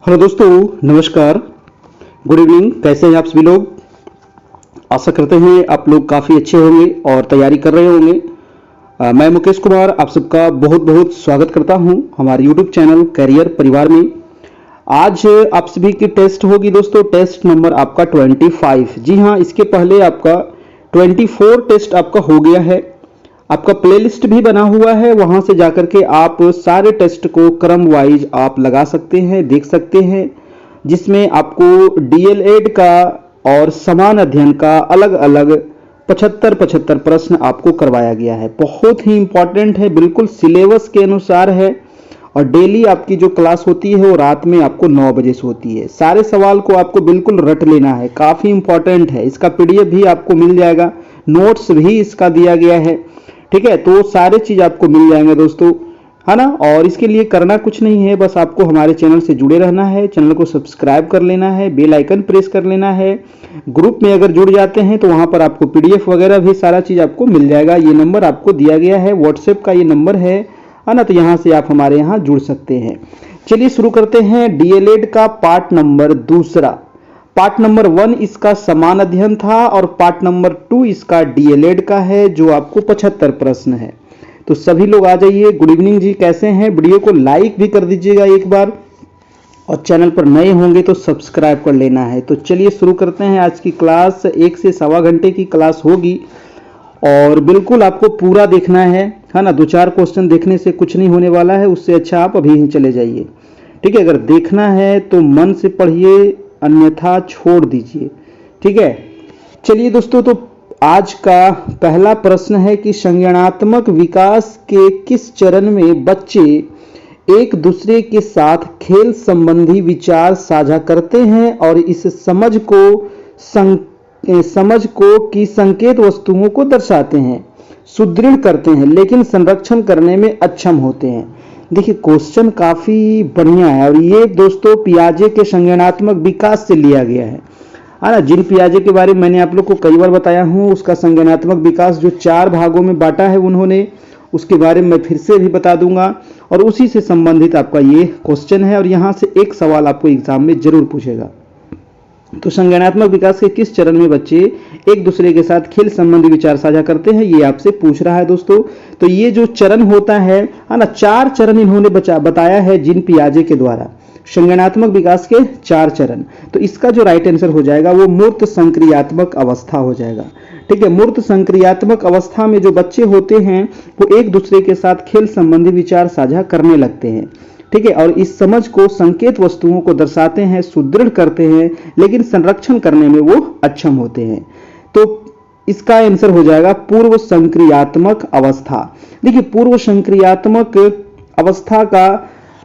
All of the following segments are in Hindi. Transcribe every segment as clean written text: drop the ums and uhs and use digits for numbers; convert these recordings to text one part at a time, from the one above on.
हेलो दोस्तों, नमस्कार, गुड इवनिंग। कैसे हैं आप सभी लोग? आशा करते हैं आप लोग काफ़ी अच्छे होंगे और तैयारी कर रहे होंगे। मैं मुकेश कुमार आप सबका बहुत बहुत स्वागत करता हूं हमारे यूट्यूब चैनल करियर परिवार में। आज आप सभी की टेस्ट होगी दोस्तों, टेस्ट नंबर आपका 25। जी हाँ, इसके पहले आपका 24 टेस्ट आपका हो गया है। आपका प्लेलिस्ट भी बना हुआ है, वहां से जाकर के आप सारे टेस्ट को क्रम वाइज आप लगा सकते हैं, देख सकते हैं, जिसमें आपको डीएलएड का और समान अध्ययन का अलग अलग 75 प्रश्न आपको करवाया गया है। बहुत ही इंपॉर्टेंट है, बिल्कुल सिलेबस के अनुसार है। और डेली आपकी जो क्लास होती है वो रात में आपको 9 बजे से होती है। सारे सवाल को आपको बिल्कुल रट लेना है, काफ़ी इंपॉर्टेंट है। इसका पीडीएफ भी आपको मिल जाएगा, नोट्स भी इसका दिया गया है। ठीक है, तो सारे चीज आपको मिल जाएंगे दोस्तों, है ना। और इसके लिए करना कुछ नहीं है, बस आपको हमारे चैनल से जुड़े रहना है, चैनल को सब्सक्राइब कर लेना है, बेल आइकन प्रेस कर लेना है। ग्रुप में अगर जुड़ जाते हैं तो वहां पर आपको पीडीएफ वगैरह भी सारा चीज आपको मिल जाएगा। ये नंबर आपको दिया गया है, व्हाट्सएप का ये नंबर है ना, तो यहाँ से आप हमारे यहाँ जुड़ सकते हैं। चलिए शुरू करते हैं डीएलएड का पार्ट नंबर दूसरा। पार्ट नंबर 1 इसका समान अध्ययन था और पार्ट नंबर 2 इसका डीएलएड का है, जो आपको 75 प्रश्न है। तो सभी लोग आ जाइए। गुड इवनिंग जी, कैसे हैं? वीडियो को लाइक भी कर दीजिएगा एक बार, और चैनल पर नए होंगे तो सब्सक्राइब कर लेना है। तो चलिए शुरू करते हैं आज की क्लास। 1 से सवा घंटे की क्लास होगी और बिल्कुल आपको पूरा देखना है ना। 2-4 क्वेश्चन देखने से कुछ नहीं होने वाला है, उससे अच्छा आप अभी ही चले जाइए। ठीक है, अगर देखना है तो मन से पढ़िए, अन्यथा छोड़ दीजिए। ठीक है, चलिए दोस्तों, तो आज का पहला प्रश्न है कि संज्ञानात्मक विकास के किस चरण में बच्चे एक दूसरे के साथ खेल संबंधी विचार साझा करते हैं और इस समझ को की संकेत वस्तुओं को दर्शाते हैं, सुदृढ़ करते हैं, लेकिन संरक्षण करने में अक्षम होते हैं। देखिए, क्वेश्चन काफी बढ़िया है और ये दोस्तों पियाजे के संज्ञानात्मक विकास से लिया गया है ना। जीन पियाजे के बारे में मैंने आप लोग को कई बार बताया हूँ। उसका संज्ञानात्मक विकास जो 4 भागों में बांटा है उन्होंने, उसके बारे में मैं फिर से भी बता दूंगा और उसी से संबंधित आपका ये क्वेश्चन है और यहाँ से एक सवाल आपको एग्जाम में जरूर पूछेगा। तो संज्ञानात्मक विकास के किस चरण में बच्चे एक दूसरे के साथ खेल संबंधी विचार साझा करते हैं, ये आपसे पूछ रहा है दोस्तों। तो ये जो चरण होता है ना, 4 चरण इन्होंने बताया है जीन पियाजे के द्वारा, संज्ञानात्मक विकास के 4 चरण। तो इसका जो राइट आंसर हो जाएगा वो मूर्त संक्रियात्मक अवस्था हो जाएगा। ठीक है, मूर्त संक्रियात्मक अवस्था में जो बच्चे होते हैं वो एक दूसरे के साथ खेल संबंधी विचार साझा करने लगते हैं। ठीक है, और इस समझ को संकेत वस्तुओं को दर्शाते हैं, सुदृढ़ करते हैं, लेकिन संरक्षण करने में वो अक्षम होते हैं। तो इसका आंसर हो जाएगा पूर्व संक्रियात्मक अवस्था। देखिए, पूर्व संक्रियात्मक अवस्था का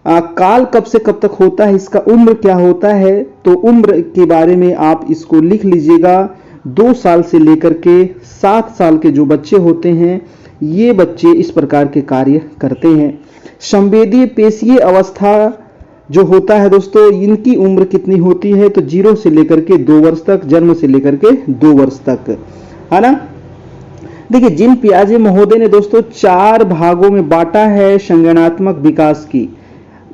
काल कब से कब तक होता है, इसका उम्र क्या होता है, तो उम्र के बारे में आप इसको लिख लीजिएगा। 2 साल से लेकर के 7 साल के जो बच्चे होते हैं, ये बच्चे इस प्रकार के कार्य करते हैं। संवेदी पेशीय अवस्था जो होता है दोस्तों, इनकी उम्र कितनी होती है, तो 0 से लेकर के 2 वर्ष तक, जन्म से लेकर के 2 वर्ष तक, है ना। देखिए, जीन पियाजे महोदय ने दोस्तों 4 भागों में बांटा है संज्ञानात्मक विकास की।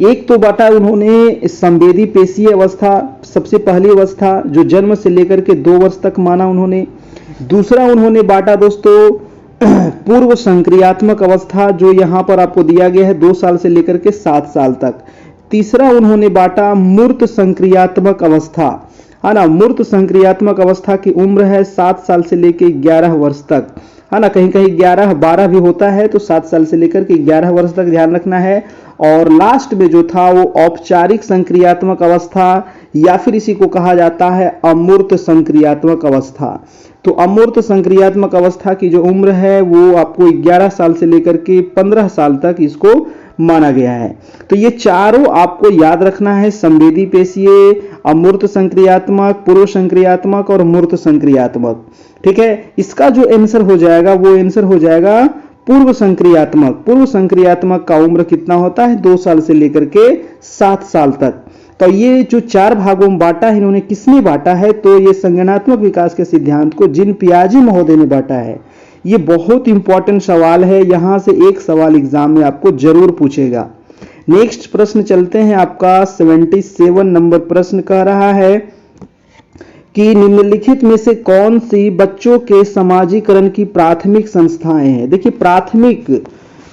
एक तो बांटा उन्होंने संवेदी पेशीय अवस्था, सबसे पहली अवस्था जो जन्म से लेकर के 2 वर्ष तक माना उन्होंने। दूसरा उन्होंने बांटा दोस्तों पूर्व संक्रियात्मक अवस्था, जो यहां पर आपको दिया गया है 2 साल से लेकर के 7 साल तक। तीसरा उन्होंने बांटा मूर्त संक्रियात्मक अवस्था, है ना। मूर्त संक्रियात्मक अवस्था की उम्र है 7 साल से लेकर 11 वर्ष तक, है ना। कहीं कहीं 11-12 भी होता है, तो 7 साल से लेकर के 11 वर्ष तक ध्यान रखना है। और लास्ट में जो था वो औपचारिक संक्रियात्मक अवस्था, या फिर इसी को कहा जाता है अमूर्त संक्रियात्मक अवस्था। तो अमूर्त संक्रियात्मक अवस्था की जो उम्र है वो आपको 11 साल से लेकर के 15 साल तक इसको माना गया है। तो ये चारों आपको याद रखना है, संवेदी पेशीय, अमूर्त संक्रियात्मक, पूर्व संक्रियात्मक और मूर्त संक्रियात्मक। ठीक है, इसका जो आंसर हो जाएगा वो आंसर हो जाएगा पूर्व संक्रियात्मक। पूर्व संक्रियात्मक का उम्र कितना होता है, 2 साल से लेकर के 7 साल तक। तो ये जो 4 भागों में बांटा है, इन्होंने किसने बांटा है, तो ये संज्ञानात्मक विकास के सिद्धांत को जीन पियाजे महोदय ने बांटा है। ये बहुत इंपॉर्टेंट सवाल है, यहां से एक सवाल एग्जाम में आपको जरूर पूछेगा। नेक्स्ट प्रश्न चलते हैं, आपका 77 नंबर प्रश्न कह रहा है कि निम्नलिखित में से कौन सी बच्चों के समाजीकरण की प्राथमिक संस्थाएं हैं। देखिए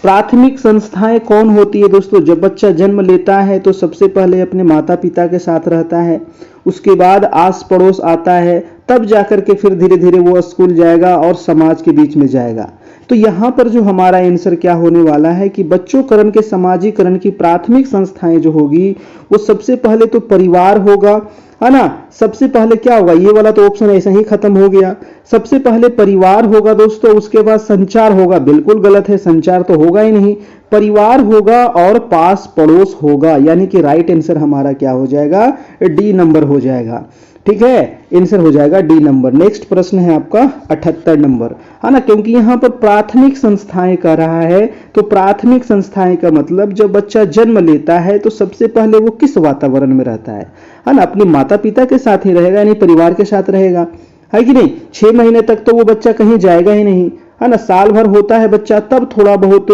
प्राथमिक संस्थाएं कौन होती है दोस्तों। जब बच्चा जन्म लेता है तो सबसे पहले अपने माता पिता के साथ रहता है, उसके बाद आस पड़ोस आता है, तब जाकर के फिर धीरे धीरे वो स्कूल जाएगा और समाज के बीच में जाएगा। तो यहाँ पर जो हमारा आंसर क्या होने वाला है कि बच्चोकरण के समाजीकरण की प्राथमिक संस्थाएं जो होगी वो सबसे पहले तो परिवार होगा, है ना। सबसे पहले क्या होगा, ये वाला तो ऑप्शन ऐसा ही खत्म हो गया। सबसे पहले परिवार होगा दोस्तों, उसके बाद संचार होगा। बिल्कुल गलत है, संचार तो होगा ही नहीं। परिवार होगा और पास पड़ोस होगा, यानी कि राइट आंसर हमारा क्या हो जाएगा, डी नंबर हो जाएगा। ठीक है, आंसर हो जाएगा डी नंबर। नेक्स्ट प्रश्न है आपका 78 नंबर, है ना। क्योंकि यहाँ पर प्राथमिक संस्थाएं कह रहा है, तो प्राथमिक संस्थाएं का मतलब जब बच्चा जन्म लेता है तो सबसे पहले वो किस वातावरण में रहता है ना। अपने माता पिता के साथ ही रहेगा, यानी परिवार के साथ रहेगा, है कि नहीं। 6 महीने तक तो वो बच्चा कहीं जाएगा ही नहीं, है ना। साल भर होता है बच्चा, तब थोड़ा बहुत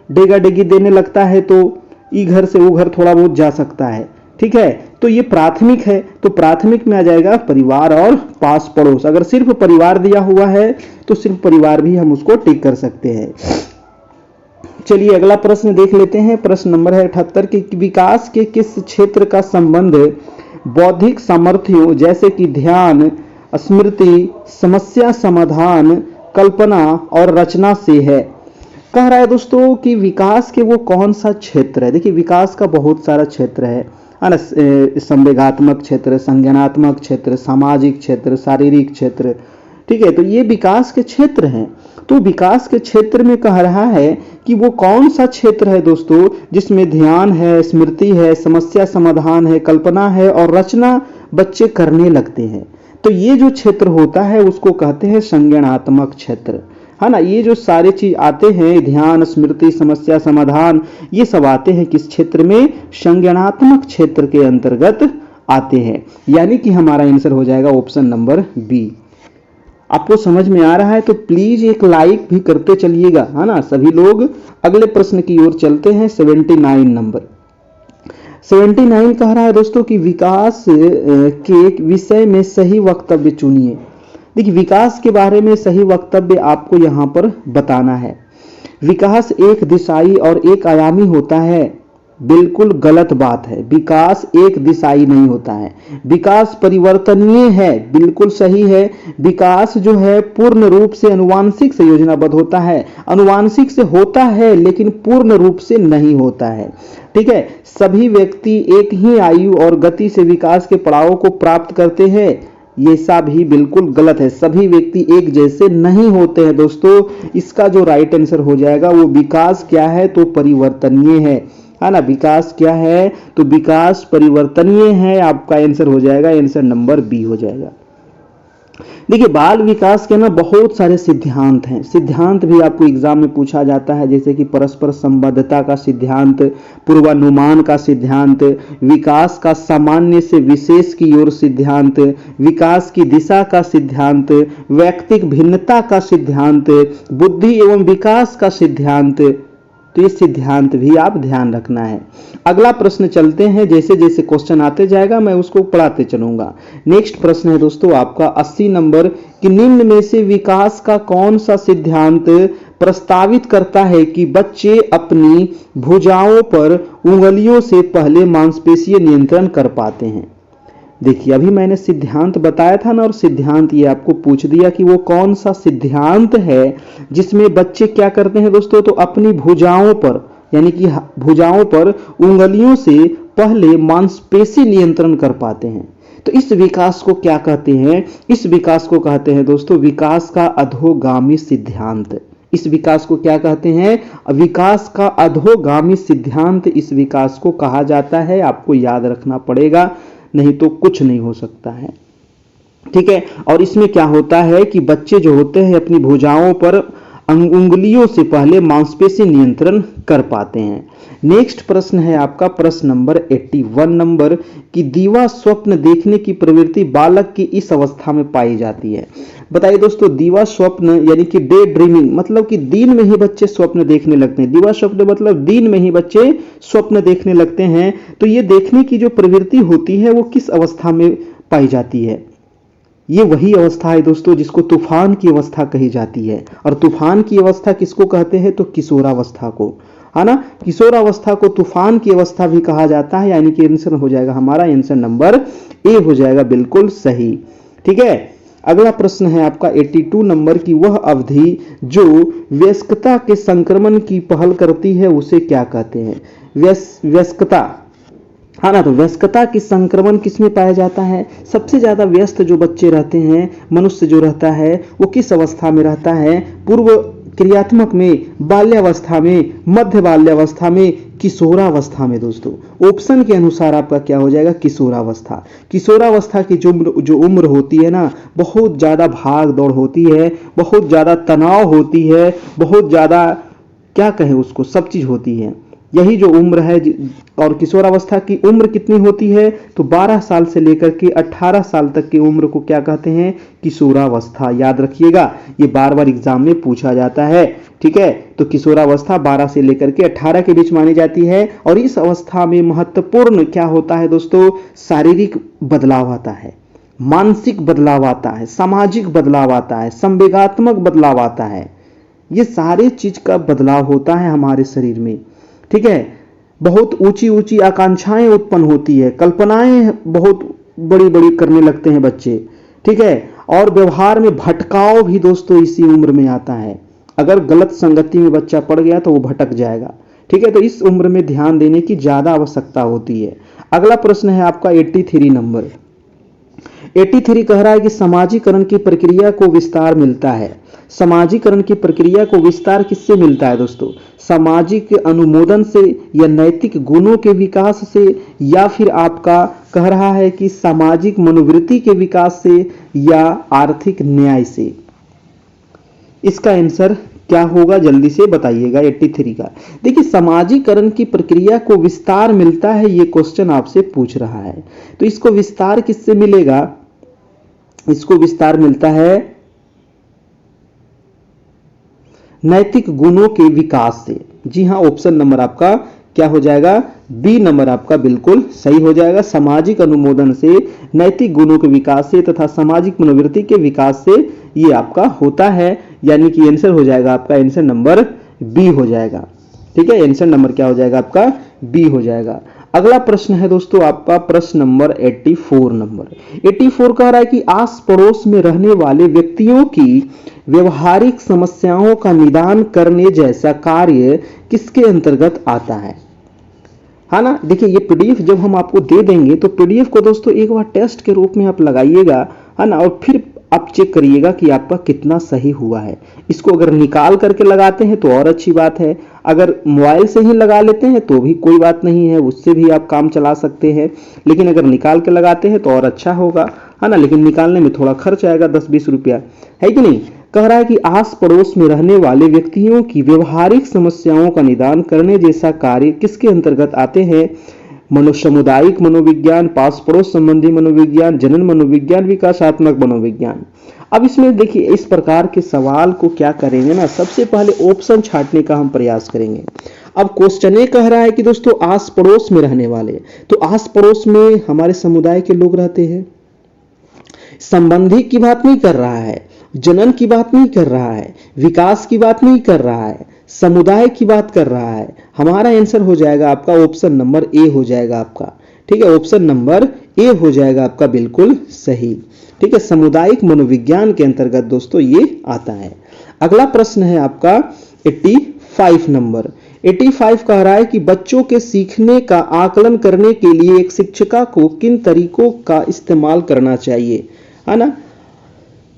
डेगा डेगी देने लगता है, तो ई घर से वो घर थोड़ा बहुत जा सकता है। ठीक है, तो ये प्राथमिक है, तो प्राथमिक में आ जाएगा परिवार और पास पड़ोस। अगर सिर्फ परिवार दिया हुआ है तो सिर्फ परिवार भी हम उसको टिक कर सकते हैं। चलिए अगला प्रश्न देख लेते हैं। प्रश्न नंबर है 78 कि विकास के किस क्षेत्र का संबंध बौद्धिक सामर्थ्यों जैसे कि ध्यान, स्मृति, समस्या समाधान, कल्पना और रचना से है। कह रहा है दोस्तों कि विकास के वो कौन सा क्षेत्र है। देखिए विकास का बहुत सारा क्षेत्र है ना। संवेगात्मक क्षेत्र, संज्ञानात्मक क्षेत्र, सामाजिक क्षेत्र, शारीरिक क्षेत्र। ठीक है, तो ये विकास के क्षेत्र हैं। तो विकास के क्षेत्र में कह रहा है कि वो कौन सा क्षेत्र है दोस्तों जिसमें ध्यान है, स्मृति है, समस्या समाधान है, कल्पना है और रचना बच्चे करने लगते हैं। तो ये जो क्षेत्र होता है उसको कहते हैं संज्ञानात्मक क्षेत्र, है ना। ये जो सारे चीज आते हैं, ध्यान, स्मृति, समस्या समाधान, ये सब आते हैं किस क्षेत्र में, संज्ञानात्मक क्षेत्र के अंतर्गत आते हैं। यानी कि हमारा आंसर हो जाएगा ऑप्शन नंबर बी। आपको समझ में आ रहा है तो प्लीज एक लाइक भी करते चलिएगा, है ना सभी लोग। अगले प्रश्न की ओर चलते हैं। 79 नंबर 79 कह रहा है दोस्तों कि विकास के विषय में सही वक्तव्य चुनिए। देखिए विकास के बारे में सही वक्तव्य आपको यहां पर बताना है। विकास एक दिशाई और एक आयामी होता है, बिल्कुल गलत बात है। विकास एक दिशाई नहीं होता है, विकास परिवर्तनीय है, बिल्कुल सही है। विकास जो है पूर्ण रूप से अनुवांशिक से योजनाबद्ध होता है, अनुवांशिक से होता है लेकिन पूर्ण रूप से नहीं होता है। ठीक है, सभी व्यक्ति एक ही आयु और गति से विकास के पड़ाव को प्राप्त करते हैं, ये सब ही बिल्कुल गलत है। सभी व्यक्ति एक जैसे नहीं होते हैं दोस्तों। इसका जो राइट आंसर हो जाएगा वो विकास क्या है, तो परिवर्तनीय है ना। विकास क्या है, तो विकास परिवर्तनीय है। आपका आंसर हो जाएगा, आंसर नंबर बी हो जाएगा। देखिए बाल विकास के ना बहुत सारे सिद्धांत हैं। सिद्धांत भी आपको एग्जाम में पूछा जाता है, जैसे कि परस्पर संबद्धता का सिद्धांत, पूर्वानुमान का सिद्धांत, विकास का सामान्य से विशेष की ओर सिद्धांत, विकास की दिशा का सिद्धांत, वैयक्तिक भिन्नता का सिद्धांत, बुद्धि एवं विकास का सिद्धांत। तो ये सिद्धांत भी आप ध्यान रखना है। अगला प्रश्न चलते हैं, जैसे जैसे क्वेश्चन आते जाएगा मैं उसको पढ़ाते चलूंगा। नेक्स्ट प्रश्न है दोस्तों आपका 80 नंबर कि निम्न में से विकास का कौन सा सिद्धांत प्रस्तावित करता है कि बच्चे अपनी भुजाओं पर उंगलियों से पहले मांसपेशीय नियंत्रण कर पाते हैं। देखिए अभी मैंने सिद्धांत बताया था ना, और सिद्धांत ये आपको पूछ दिया कि वो कौन सा सिद्धांत है जिसमें बच्चे क्या करते हैं दोस्तों, तो अपनी भुजाओं पर, यानी कि भुजाओं पर उंगलियों से पहले मांसपेशी नियंत्रण कर पाते हैं। तो इस विकास को क्या कहते हैं, इस विकास को कहते हैं दोस्तों विकास का अधोगामी सिद्धांत। इस विकास को क्या कहते हैं, विकास का अधोगामी सिद्धांत इस विकास को कहा जाता है। आपको याद रखना पड़ेगा, नहीं तो कुछ नहीं हो सकता है। ठीक है, और इसमें क्या होता है कि बच्चे जो होते हैं अपनी भुजाओं पर उंगलियों से पहले मांसपेशी नियंत्रण कर पाते हैं। नेक्स्ट प्रश्न है आपका प्रश्न नंबर 81 नंबर कि दीवा स्वप्न देखने की प्रवृत्ति बालक की इस अवस्था में पाई जाती है। बताइए दोस्तों, दीवा स्वप्न यानी कि डे ड्रीमिंग मतलब कि दिन में ही बच्चे स्वप्न देखने लगते हैं। दीवा स्वप्न मतलब दिन में ही बच्चे स्वप्न देखने लगते हैं। तो ये देखने की जो प्रवृत्ति होती है वो किस अवस्था में पाई जाती है? ये वही अवस्था है दोस्तों जिसको तूफान की अवस्था कही जाती है। और तूफान की अवस्था किसको कहते हैं? तो किशोरावस्था को, है ना। किशोरावस्था को तूफान की अवस्था भी कहा जाता है। यानी कि आंसर हो जाएगा हमारा आंसर नंबर ए हो जाएगा, बिल्कुल सही। ठीक है, अगला प्रश्न है आपका 82 नंबर की वह अवधि जो वयस्कता के संक्रमण की पहल करती है उसे क्या कहते हैं? वयस्कता, हाँ ना। तो वयस्कता की संक्रमण किसमें पाया जाता है? सबसे ज्यादा व्यस्त जो बच्चे रहते हैं, मनुष्य जो रहता है वो किस अवस्था में रहता है? पूर्व क्रियात्मक में, बाल्यावस्था में, मध्य बाल्यावस्था में, किशोरावस्था में। दोस्तों ऑप्शन के अनुसार आपका क्या हो जाएगा? किशोरावस्था। किशोरावस्था की जो उम्र होती है ना, बहुत ज्यादा भाग दौड़ होती है, बहुत ज्यादा तनाव होती है, बहुत ज्यादा क्या कहें उसको, सब चीज होती है। यही जो उम्र है। और किशोरावस्था की उम्र कितनी होती है? तो 12 साल से लेकर के 18 साल तक की उम्र को क्या कहते हैं? किशोरावस्था। याद रखिएगा, ये बार बार एग्जाम में पूछा जाता है। ठीक है, तो किशोरावस्था 12 से लेकर के 18 के बीच मानी जाती है। और इस अवस्था में महत्वपूर्ण क्या होता है दोस्तों? शारीरिक बदलाव आता है, मानसिक बदलाव आता है, सामाजिक बदलाव आता है, संवेगात्मक बदलाव आता है। ये सारे चीज का बदलाव होता है हमारे शरीर में। ठीक है, बहुत ऊंची ऊंची आकांक्षाएं उत्पन्न होती है, कल्पनाएं बहुत बड़ी बड़ी करने लगते हैं बच्चे। ठीक है, और व्यवहार में भटकाव भी दोस्तों इसी उम्र में आता है। अगर गलत संगति में बच्चा पड़ गया तो वो भटक जाएगा। ठीक है, तो इस उम्र में ध्यान देने की ज्यादा आवश्यकता होती है। अगला प्रश्न है आपका 83 नंबर। 83 कह रहा है कि समाजीकरण की प्रक्रिया को विस्तार मिलता है। समाजीकरण की प्रक्रिया को विस्तार किससे मिलता है दोस्तों? सामाजिक अनुमोदन से, या नैतिक गुणों के विकास से, या फिर आपका कह रहा है कि सामाजिक मनोवृत्ति के विकास से, या आर्थिक न्याय से? इसका आंसर क्या होगा जल्दी से बताइएगा 83 का। देखिए, समाजीकरण की प्रक्रिया को विस्तार मिलता है, ये क्वेश्चन आपसे पूछ रहा है। तो इसको विस्तार किससे मिलेगा? इसको विस्तार मिलता है नैतिक गुणों के विकास से। जी हाँ, ऑप्शन नंबर आपका क्या हो जाएगा? बी नंबर आपका बिल्कुल सही हो जाएगा। सामाजिक अनुमोदन से, नैतिक गुणों के विकास से तथा सामाजिक मनोवृत्ति के विकास से ये आपका होता है। यानी कि आंसर हो जाएगा आपका आंसर नंबर बी हो जाएगा। ठीक है, आंसर नंबर क्या हो जाएगा आपका? बी हो जाएगा। अगला प्रश्न है दोस्तों आपका प्रश्न नंबर 84 नंबर। 84 कह रहा है कि आस पड़ोस में रहने वाले व्यक्तियों की व्यवहारिक समस्याओं का निदान करने जैसा कार्य किसके अंतर्गत आता है? हाँ ना। देखिए, ये पीडीएफ जब हम आपको दे देंगे तो पीडीएफ को दोस्तों एक बार टेस्ट के रूप में आप लगाइएगा, है ना, और फिर आप चेक करिएगा कि आपका कितना सही हुआ है। इसको अगर निकाल करके लगाते हैं तो और अच्छी बात है, अगर मोबाइल से ही लगा लेते हैं तो भी कोई बात नहीं है, उससे भी आप काम चला सकते हैं। लेकिन अगर निकाल के लगाते हैं तो और अच्छा होगा, है ना। लेकिन निकालने में थोड़ा खर्च आएगा, 10-20 रुपया, है कि नहीं। कह रहा है कि आस पड़ोस में रहने वाले व्यक्तियों की व्यवहारिक समस्याओं का निदान करने जैसा कार्य किसके अंतर्गत आते हैं? सामुदायिक मनोविज्ञान, पास पड़ोस संबंधी मनोविज्ञान, जनन मनोविज्ञान, विकासात्मक मनोविज्ञान। अब इसमें देखिए, इस प्रकार के सवाल को क्या करेंगे ना, सबसे पहले ऑप्शन छांटने का हम प्रयास करेंगे। अब क्वेश्चन ये कह रहा है कि दोस्तों आस पड़ोस में रहने वाले, तो आस पड़ोस में हमारे समुदाय के लोग रहते हैं। संबंधी की बात नहीं कर रहा है, जनन की बात नहीं कर रहा है, विकास की बात नहीं कर रहा है, समुदाय की बात कर रहा है। हमारा आंसर हो जाएगा आपका ऑप्शन नंबर ए हो जाएगा आपका। ठीक है, ऑप्शन नंबर ए हो जाएगा आपका बिल्कुल सही। ठीक है, सामुदायिक मनोविज्ञान के अंतर्गत दोस्तों ये आता है। अगला प्रश्न है आपका 85 नंबर। 85 कह रहा है कि बच्चों के सीखने का आकलन करने के लिए एक शिक्षिका को किन तरीकों का इस्तेमाल करना चाहिए, है ना।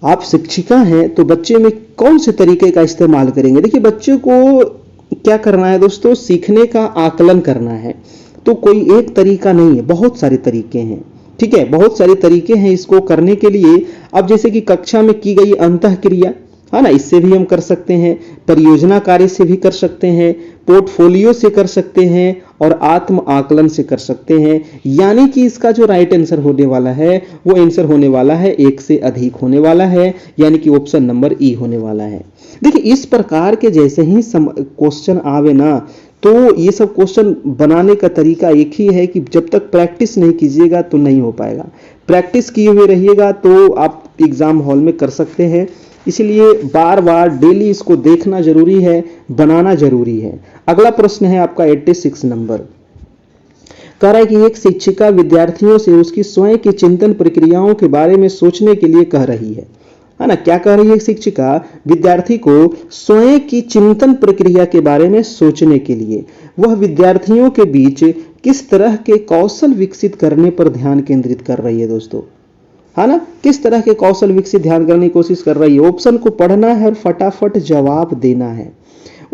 आप शिक्षिका हैं तो बच्चे में कौन से तरीके का इस्तेमाल करेंगे? देखिए, बच्चे को क्या करना है दोस्तों, सीखने का आकलन करना है। तो कोई एक तरीका नहीं है, बहुत सारे तरीके हैं। ठीक है, बहुत सारे तरीके हैं इसको करने के लिए। अब जैसे कि कक्षा में की गई अंतःक्रिया, है ना, इससे भी हम कर सकते हैं, परियोजना कार्य से भी कर सकते हैं, पोर्टफोलियो से कर सकते हैं और आत्म आकलन से कर सकते हैं। यानी कि इसका जो राइट आंसर होने वाला है वो आंसर होने वाला है एक से अधिक होने वाला है, यानी कि ऑप्शन नंबर ई होने वाला है। देखिए इस प्रकार के जैसे ही क्वेश्चन आवे ना, तो ये सब क्वेश्चन बनाने का तरीका एक ही है कि जब तक प्रैक्टिस नहीं कीजिएगा तो नहीं हो पाएगा। प्रैक्टिस किए हुए रहिएगा तो आप एग्जाम हॉल में कर सकते हैं। इसलिए बार बार डेली इसको देखना जरूरी है, बनाना जरूरी है। अगला प्रश्न है आपका 86 नंबर। कह रहा है कि एक शिक्षिका विद्यार्थियों से उसकी स्वयं की चिंतन प्रक्रियाओं के बारे में सोचने के लिए कह रही है ना। क्या कह रही है शिक्षिका विद्यार्थी को स्वयं की चिंतन प्रक्रिया के बारे में सोचने के लिए। वह विद्यार्थियों के बीच किस तरह के कौशल विकसित करने पर ध्यान केंद्रित कर रही है दोस्तों, है ना, किस तरह के कौशल विकसित ध्यान करने की कोशिश कर रही है। ऑप्शन को पढ़ना है और फटाफट जवाब देना है।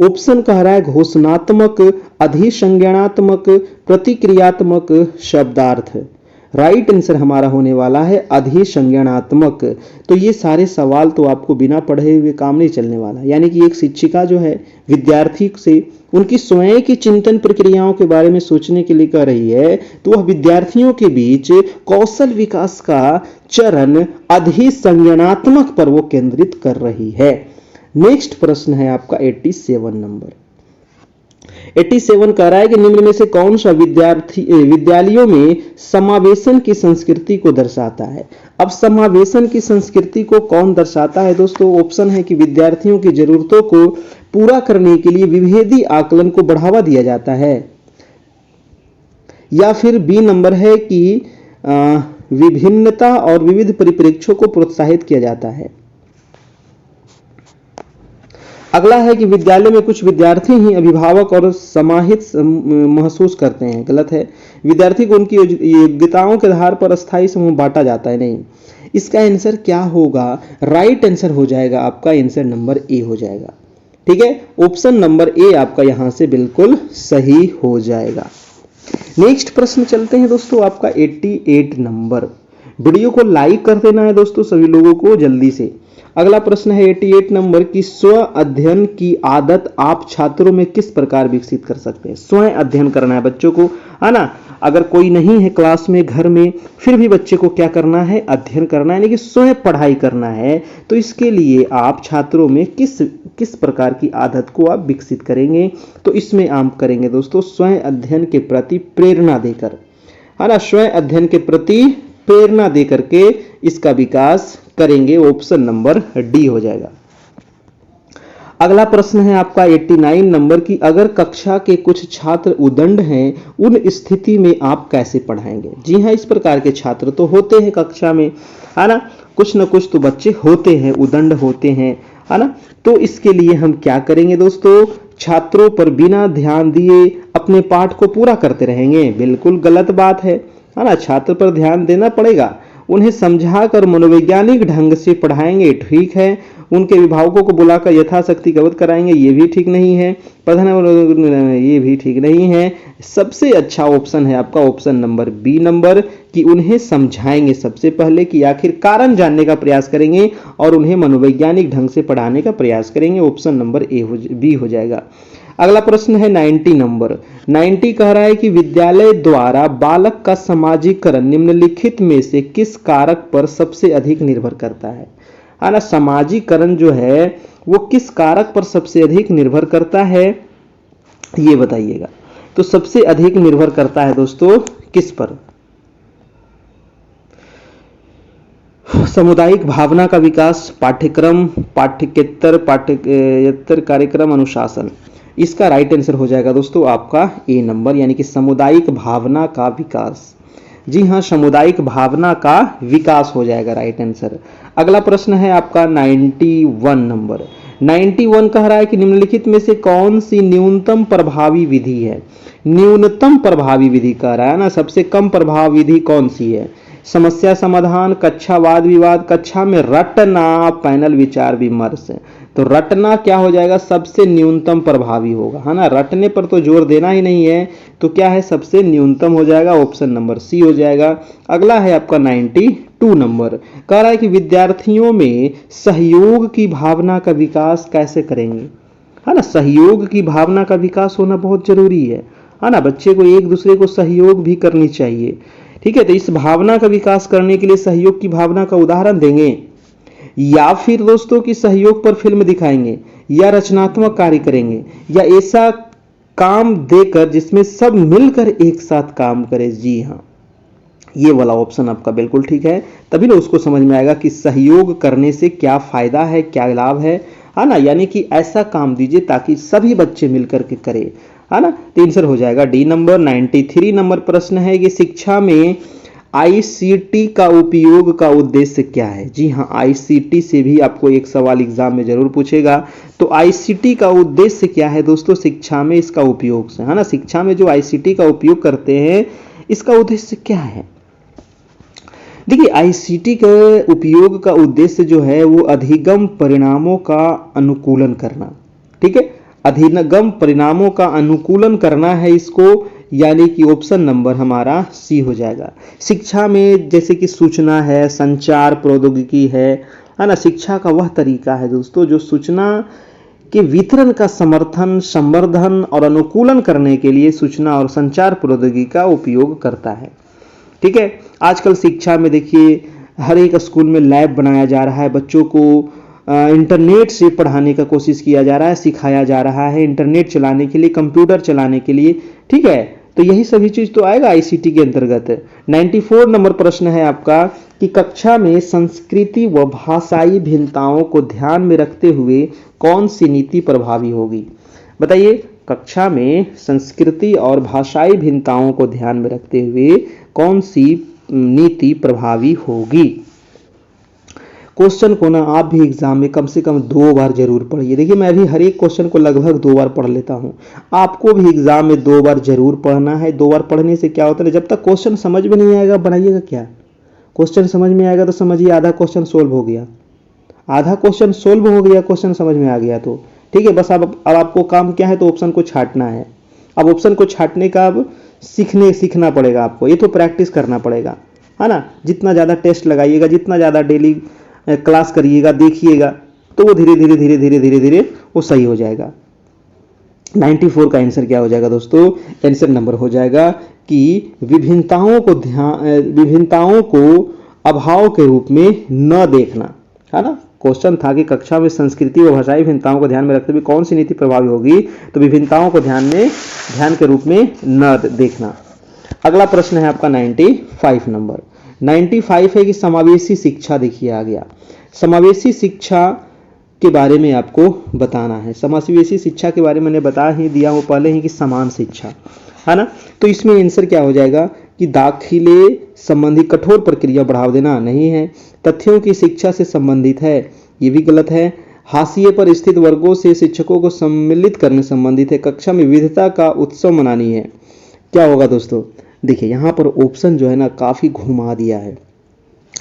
ऑप्शन कह रहा है घोषणात्मक, अधिसंज्ञानात्मक, प्रतिक्रियात्मक, शब्दार्थ। राइट आंसर हमारा होने वाला है अधिसंज्ञानात्मक। तो ये सारे सवाल तो आपको बिना पढ़े हुए काम नहीं चलने वाला। यानी कि एक शिक्षिका जो है विद्यार्थी से उनकी स्वयं की चिंतन प्रक्रियाओं के बारे में सोचने के लिए कह रही है, तो वह विद्यार्थियों के बीच कौशल विकास का चरण अधिसंज्ञानात्मक पर वो केंद्रित कर रही है। नेक्स्ट प्रश्न है आपका 87 नंबर। 87 कह रहा है कि निम्न में से कौन सा विद्यालयों में समावेशन की संस्कृति को दर्शाता है। अब समावेशन की संस्कृति को कौन दर्शाता है दोस्तों। ऑप्शन है कि विद्यार्थियों की जरूरतों को पूरा करने के लिए विभेदी आकलन को बढ़ावा दिया जाता है, या फिर बी नंबर है कि विभिन्नता और विविध परिप्रेक्ष्यों को प्रोत्साहित किया जाता है। अगला है कि विद्यालय में कुछ विद्यार्थी ही अभिभावक और समाहित महसूस करते हैं। गलत है, विद्यार्थी को उनकी योग्यताओं के आधार पर अस्थायी समूह बांटा जाता है। नहीं, इसका आंसर क्या होगा, राइट आंसर हो जाएगा आपका आंसर नंबर ए हो जाएगा। ठीक है, ऑप्शन नंबर ए आपका यहां से बिल्कुल सही हो जाएगा। नेक्स्ट प्रश्न चलते हैं दोस्तों आपका 88 नंबर। वीडियो को लाइक कर देना है दोस्तों सभी लोगों को जल्दी से। अगला प्रश्न है 88 नंबर की स्व अध्ययन की आदत आप छात्रों में किस प्रकार विकसित कर सकते हैं। स्वयं अध्ययन करना है बच्चों को, है ना। अगर कोई नहीं है क्लास में, घर में, फिर भी बच्चे को क्या करना है, अध्ययन करना है, यानी कि स्वयं पढ़ाई करना है। तो इसके लिए आप छात्रों में किस प्रकार की आदत को आप विकसित करेंगे। तो इसमें आप करेंगे दोस्तों स्वयं अध्ययन के प्रति प्रेरणा देकर, है ना, स्वयं अध्ययन के प्रति प्रेरणा देकर के इसका विकास करेंगे। ऑप्शन नंबर डी हो जाएगा। अगला प्रश्न है आपका 89 नंबर की अगर कक्षा के कुछ छात्र उदंड हैं, उन स्थिति में आप कैसे पढ़ाएंगे। जी हाँ, इस प्रकार के छात्र तो होते हैं कक्षा में, है ना, कुछ न कुछ तो बच्चे होते हैं, उदंड होते हैं, है ना। तो इसके लिए हम क्या करेंगे दोस्तों, छात्रों पर बिना ध्यान दिए अपने पाठ को पूरा करते रहेंगे। बिल्कुल गलत बात है ना। छात्र पर ध्यान देना पड़ेगा, उन्हें समझाकर मनोवैज्ञानिक ढंग से पढ़ाएंगे, ठीक है। उनके अभिभावकों को बुलाकर यथाशक्ति अवगत कराएंगे, ये भी ठीक नहीं है। पढ़ाना ये भी ठीक नहीं है। सबसे अच्छा ऑप्शन है आपका ऑप्शन नंबर बी नंबर कि उन्हें समझाएंगे सबसे पहले कि आखिर कारण जानने का प्रयास करेंगे और उन्हें मनोवैज्ञानिक ढंग से पढ़ाने का प्रयास करेंगे। ऑप्शन नंबर बी हो जाएगा। अगला प्रश्न है 90 नंबर। 90 कह रहा है कि विद्यालय द्वारा बालक का समाजीकरण निम्नलिखित में से किस कारक पर सबसे अधिक निर्भर करता है ना। समाजीकरण जो है वो किस कारक पर सबसे अधिक निर्भर करता है, ये बताइएगा। तो सबसे अधिक निर्भर करता है दोस्तों किस पर, सामुदायिक भावना का विकास, पाठ्यक्रम, पाठ्येतर कार्यक्रम, अनुशासन। इसका राइट आंसर हो जाएगा दोस्तों आपका ए नंबर, यानी कि सामुदायिक भावना का विकास। जी हाँ, सामुदायिक भावना का विकास हो जाएगा राइट आंसर। अगला प्रश्न है आपका 91 नंबर। 91 कह रहा है कि निम्नलिखित में से कौन सी न्यूनतम प्रभावी विधि है। न्यूनतम प्रभावी विधि कह रहा है ना, सबसे कम प्रभावी विधि कौन सी है। समस्या समाधान, कक्षा वाद विवाद, कक्षा में रटना, पैनल विचार विमर्श। तो रटना क्या हो जाएगा, सबसे न्यूनतम प्रभावी होगा, है ना। रटने पर तो जोर देना ही नहीं है, तो क्या है सबसे न्यूनतम हो जाएगा। ऑप्शन नंबर सी हो जाएगा। अगला है आपका 92 2 नंबर कह रहा है कि विद्यार्थियों में सहयोग की भावना का विकास कैसे करेंगे, है ना। सहयोग की भावना का विकास होना बहुत जरूरी है ना। बच्चे को एक दूसरे को सहयोग भी करनी चाहिए, ठीक है। तो इस भावना का विकास करने के लिए सहयोग की भावना का उदाहरण देंगे, या फिर दोस्तों की सहयोग पर फिल्म दिखाएंगे, या रचनात्मक कार्य करेंगे, या ऐसा काम देकर जिसमें सब मिलकर एक साथ काम करें। जी हाँ, ये वाला ऑप्शन आपका बिल्कुल ठीक है। तभी ना उसको समझ में आएगा कि सहयोग करने से क्या फायदा है, क्या लाभ है ना। यानी कि ऐसा काम दीजिए ताकि सभी बच्चे मिलकर के करें, है ना। तो आंसर हो जाएगा डी नंबर। 93 नंबर प्रश्न है कि शिक्षा में आईसीटी का उपयोग का उद्देश्य क्या है। जी हाँ, आईसीटी से भी आपको एक सवाल एग्जाम में जरूर पूछेगा। तो आईसीटी का उद्देश्य क्या है दोस्तों शिक्षा में इसका उपयोग से, है ना। शिक्षा में जो आईसीटी का उपयोग करते हैं इसका उद्देश्य क्या है। देखिए, आईसीटी के उपयोग का उद्देश्य जो है वो अधिगम परिणामों का अनुकूलन करना, ठीक है। अधिगम परिणामों का अनुकूलन करना है इसको, यानी कि ऑप्शन नंबर हमारा सी हो जाएगा। शिक्षा में जैसे कि सूचना है, संचार प्रौद्योगिकी है ना। शिक्षा का वह तरीका है दोस्तों जो सूचना के वितरण का समर्थन, संवर्धन और अनुकूलन करने के लिए सूचना और संचार प्रौद्योगिकी का उपयोग करता है, ठीक है। आजकल शिक्षा में देखिए हर एक स्कूल में लैब बनाया जा रहा है, बच्चों को इंटरनेट से पढ़ाने का कोशिश किया जा रहा है, सिखाया जा रहा है इंटरनेट चलाने के लिए, कंप्यूटर चलाने के लिए, ठीक है। तो यही सभी चीज तो आएगा आईसीटी के अंतर्गत। 94 नंबर प्रश्न है आपका कि कक्षा में संस्कृति व भाषाई भिन्नताओं को ध्यान में रखते हुए कौन सी नीति प्रभावी होगी। बताइए, कक्षा में संस्कृति और भाषाई भिन्नताओं को ध्यान में रखते हुए कौन सी नीति प्रभावी होगी। क्वेश्चन को ना आप भी एग्जाम में कम से कम 2 बार जरूर पढ़िए। देखिए, मैं भी हर एक क्वेश्चन को लगभग 2 बार पढ़ लेता हूं, आपको भी एग्जाम में 2 बार जरूर पढ़ना है। 2 बार पढ़ने से क्या होता है, जब तक क्वेश्चन समझ में नहीं आएगा बनाइएगा क्या। क्वेश्चन समझ में आएगा तो समझिए आधा क्वेश्चन सोल्व हो गया, आधा क्वेश्चन सोल्व हो गया, क्वेश्चन समझ में आ गया तो ठीक है। बस अब आपको काम क्या है, तो ऑप्शन को छांटना है। अब ऑप्शन को छांटने का अब सीखना पड़ेगा आपको, ये तो प्रैक्टिस करना पड़ेगा, है ना। जितना ज़्यादा टेस्ट लगाइएगा, जितना ज़्यादा डेली क्लास करिएगा, देखिएगा, तो वो धीरे धीरे धीरे धीरे धीरे धीरे वो सही हो जाएगा। 94 का आंसर क्या हो जाएगा दोस्तों, आंसर नंबर हो जाएगा कि विभिन्नताओं को अभाव के रूप में न देखना, है ना। क्वेश्चन था कि कक्षा में संस्कृति व भाषाई भिन्नताओं को ध्यान में रखते हुए कौन सी नीति प्रभावी होगी, तो विभिन्नताओं को ध्यान के रूप में न देखना। अगला प्रश्न है आपका 95 नंबर। 95 है कि समावेशी शिक्षा। देखिए आ गया, समावेशी शिक्षा के बारे में आपको बताना है। समावेशी शिक्षा के बारे में मैंने बता ही दिया हूँ पहले ही कि समान शिक्षा, है ना। तो इसमें आंसर क्या हो जाएगा कि दाखिले संबंधी कठोर प्रक्रिया बढ़ावा देना नहीं है। तथ्यों की शिक्षा से संबंधित है, ये भी गलत है। हाशिए पर स्थित वर्गों से शिक्षकों को सम्मिलित करने संबंधित है। कक्षा में विविधता का उत्सव मनानी है। क्या होगा दोस्तों, देखिए यहाँ पर ऑप्शन जो है ना काफ़ी घुमा दिया है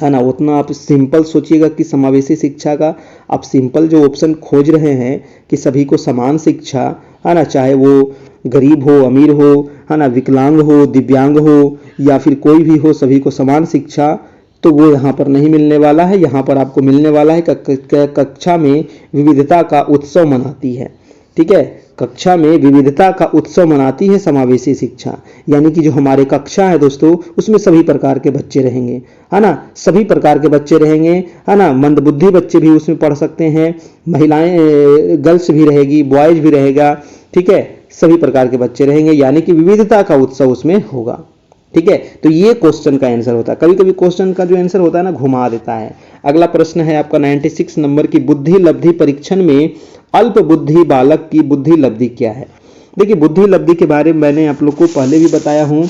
ना। उतना आप सिंपल सोचिएगा कि समावेशी शिक्षा का आप सिंपल जो ऑप्शन खोज रहे हैं कि सभी को समान शिक्षा, है ना, चाहे वो गरीब हो अमीर हो, है ना, विकलांग हो दिव्यांग हो या फिर कोई भी हो, सभी को समान शिक्षा, तो वो यहाँ पर नहीं मिलने वाला है। यहाँ पर आपको मिलने वाला है कक्षा में विविधता का उत्सव मनाती है, ठीक है। कक्षा में विविधता का उत्सव मनाती है समावेशी शिक्षा, यानी कि जो हमारे कक्षा है दोस्तों उसमें सभी प्रकार के बच्चे रहेंगे, है ना, सभी प्रकार के बच्चे रहेंगे, है ना। मंदबुद्धि बच्चे भी उसमें पढ़ सकते हैं, महिलाएं गर्ल्स भी रहेगी, बॉयज भी रहेगा, ठीक है, सभी प्रकार के बच्चे रहेंगे, यानी कि विविधता का उत्सव उसमें होगा, ठीक है। तो ये क्वेश्चन का आंसर होता है। कभी कभी क्वेश्चन का जो आंसर होता है ना घुमा देता है। अगला प्रश्न है आपका 96 नंबर की बुद्धि लब्धि परीक्षण में अल्प बुद्धि बालक की बुद्धि लब्धि क्या है। देखिए, बुद्धि लब्धि के बारे में मैंने आप लोग को पहले भी बताया हूं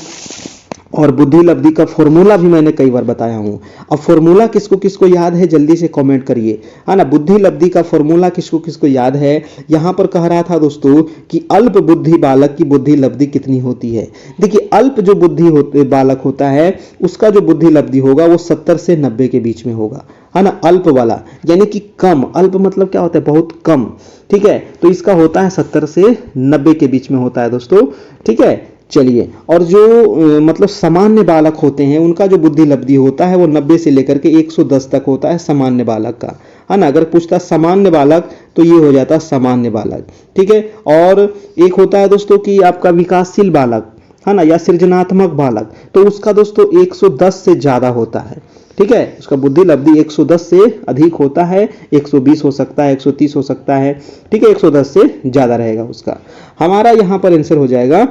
और बुद्धि लब्धि का फॉर्मूला भी मैंने कई बार बताया हूं। अब फॉर्मूला किसको किसको याद है जल्दी से कमेंट करिए, है ना। बुद्धि लब्धि का फॉर्मूला किसको किसको याद है। यहां पर कह रहा था दोस्तों कि अल्प बुद्धि बालक की बुद्धि लब्धि कितनी होती है। देखिए, अल्प जो बुद्धि बालक होता है उसका जो बुद्धि लब्धि होगा वो 70 से 90 के बीच में होगा, है ना। अल्प वाला यानी कि कम, अल्प मतलब क्या होता है, बहुत कम, ठीक है। तो इसका होता है 70 से 90 के बीच में होता है दोस्तों, ठीक है। चलिए, और जो मतलब सामान्य बालक होते हैं उनका जो बुद्धि लब्धि होता है वो 90 से लेकर के 110 तक होता है सामान्य बालक का, है ना। अगर पूछता सामान्य बालक तो ये हो जाता सामान्य बालक, ठीक है। और एक होता है दोस्तों कि आपका विकासशील बालक, है ना, या सृजनात्मक बालक, तो उसका दोस्तों 110 से ज्यादा होता है, ठीक है। उसका बुद्धि लब्धि 110 से अधिक होता है, 120 हो सकता है, 130 हो सकता है, ठीक है, 110 से ज्यादा रहेगा उसका। हमारा यहाँ पर आंसर हो जाएगा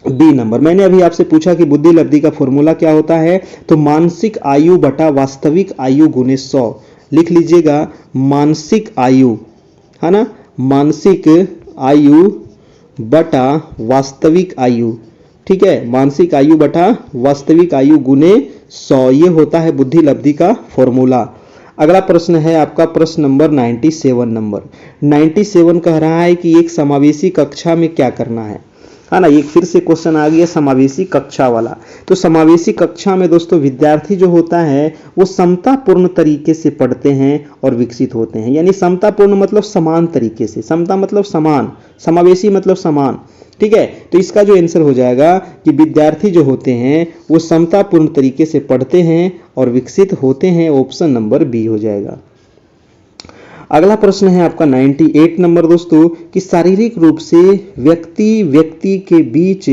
बी नंबर। मैंने अभी आपसे पूछा कि बुद्धि लब्धि का फॉर्मूला क्या होता है, तो मानसिक आयु बटा वास्तविक आयु गुने 100। लिख लीजिएगा, मानसिक आयु, है ना, मानसिक आयु बटा वास्तविक आयु, ठीक है, मानसिक आयु बटा वास्तविक आयु गुने 100, ये होता है बुद्धि लब्धि का फॉर्मूला। अगला प्रश्न है आपका प्रश्न नंबर 97 नंबर। 97 कह रहा है कि एक समावेशी कक्षा में क्या करना है ना। एक फिर से क्वेश्चन आ गया समावेशी कक्षा वाला। तो समावेशी कक्षा में दोस्तों विद्यार्थी जो होता है वो समतापूर्ण तरीके से पढ़ते हैं और विकसित होते हैं। यानी समतापूर्ण मतलब समान तरीके से, समता मतलब समान, समावेशी मतलब समान, ठीक है। तो इसका जो आंसर हो जाएगा कि विद्यार्थी जो होते हैं वो समतापूर्ण तरीके से पढ़ते हैं और विकसित होते हैं, ऑप्शन नंबर बी हो जाएगा। अगला प्रश्न है आपका 98 नंबर दोस्तों कि शारीरिक रूप से व्यक्ति के बीच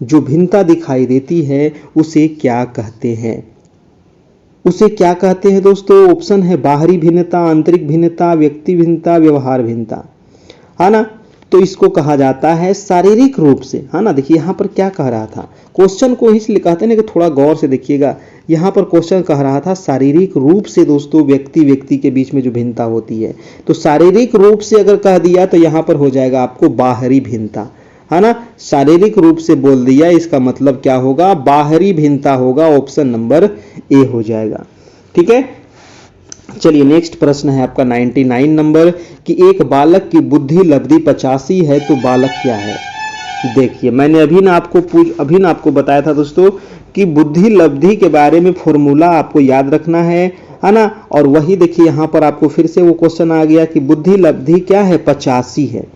जो भिन्नता दिखाई देती है उसे क्या कहते हैं। उसे क्या कहते हैं दोस्तों, ऑप्शन है बाहरी भिन्नता, आंतरिक भिन्नता, व्यक्ति भिन्नता, व्यवहार भिन्नता, है ना। तो इसको कहा जाता है शारीरिक रूप से, है ना। देखिए यहाँ पर क्या कह रहा था, क्वेश्चन को इसलिए कहते हैं कि थोड़ा गौर से देखिएगा। यहाँ पर क्वेश्चन कह रहा था शारीरिक रूप से दोस्तों व्यक्ति के बीच में जो भिन्नता होती है, तो शारीरिक रूप से अगर कह दिया तो यहाँ पर हो जाएगा आपको बाहरी भिन्नता, है ना। शारीरिक रूप से बोल दिया, इसका मतलब क्या होगा, बाहरी भिन्नता होगा, ऑप्शन नंबर ए हो जाएगा, ठीक है। चलिए नेक्स्ट प्रश्न है आपका 99 नंबर कि एक बालक की बुद्धि लब्धि 85 है तो बालक क्या है। देखिए मैंने अभी ना आपको बताया था दोस्तों कि बुद्धि लब्धि के बारे में फॉर्मूला आपको याद रखना है ना। और वही देखिए यहाँ पर आपको फिर से वो क्वेश्चन आ गया कि बुद्धि लब्धि क्या है, 85 है।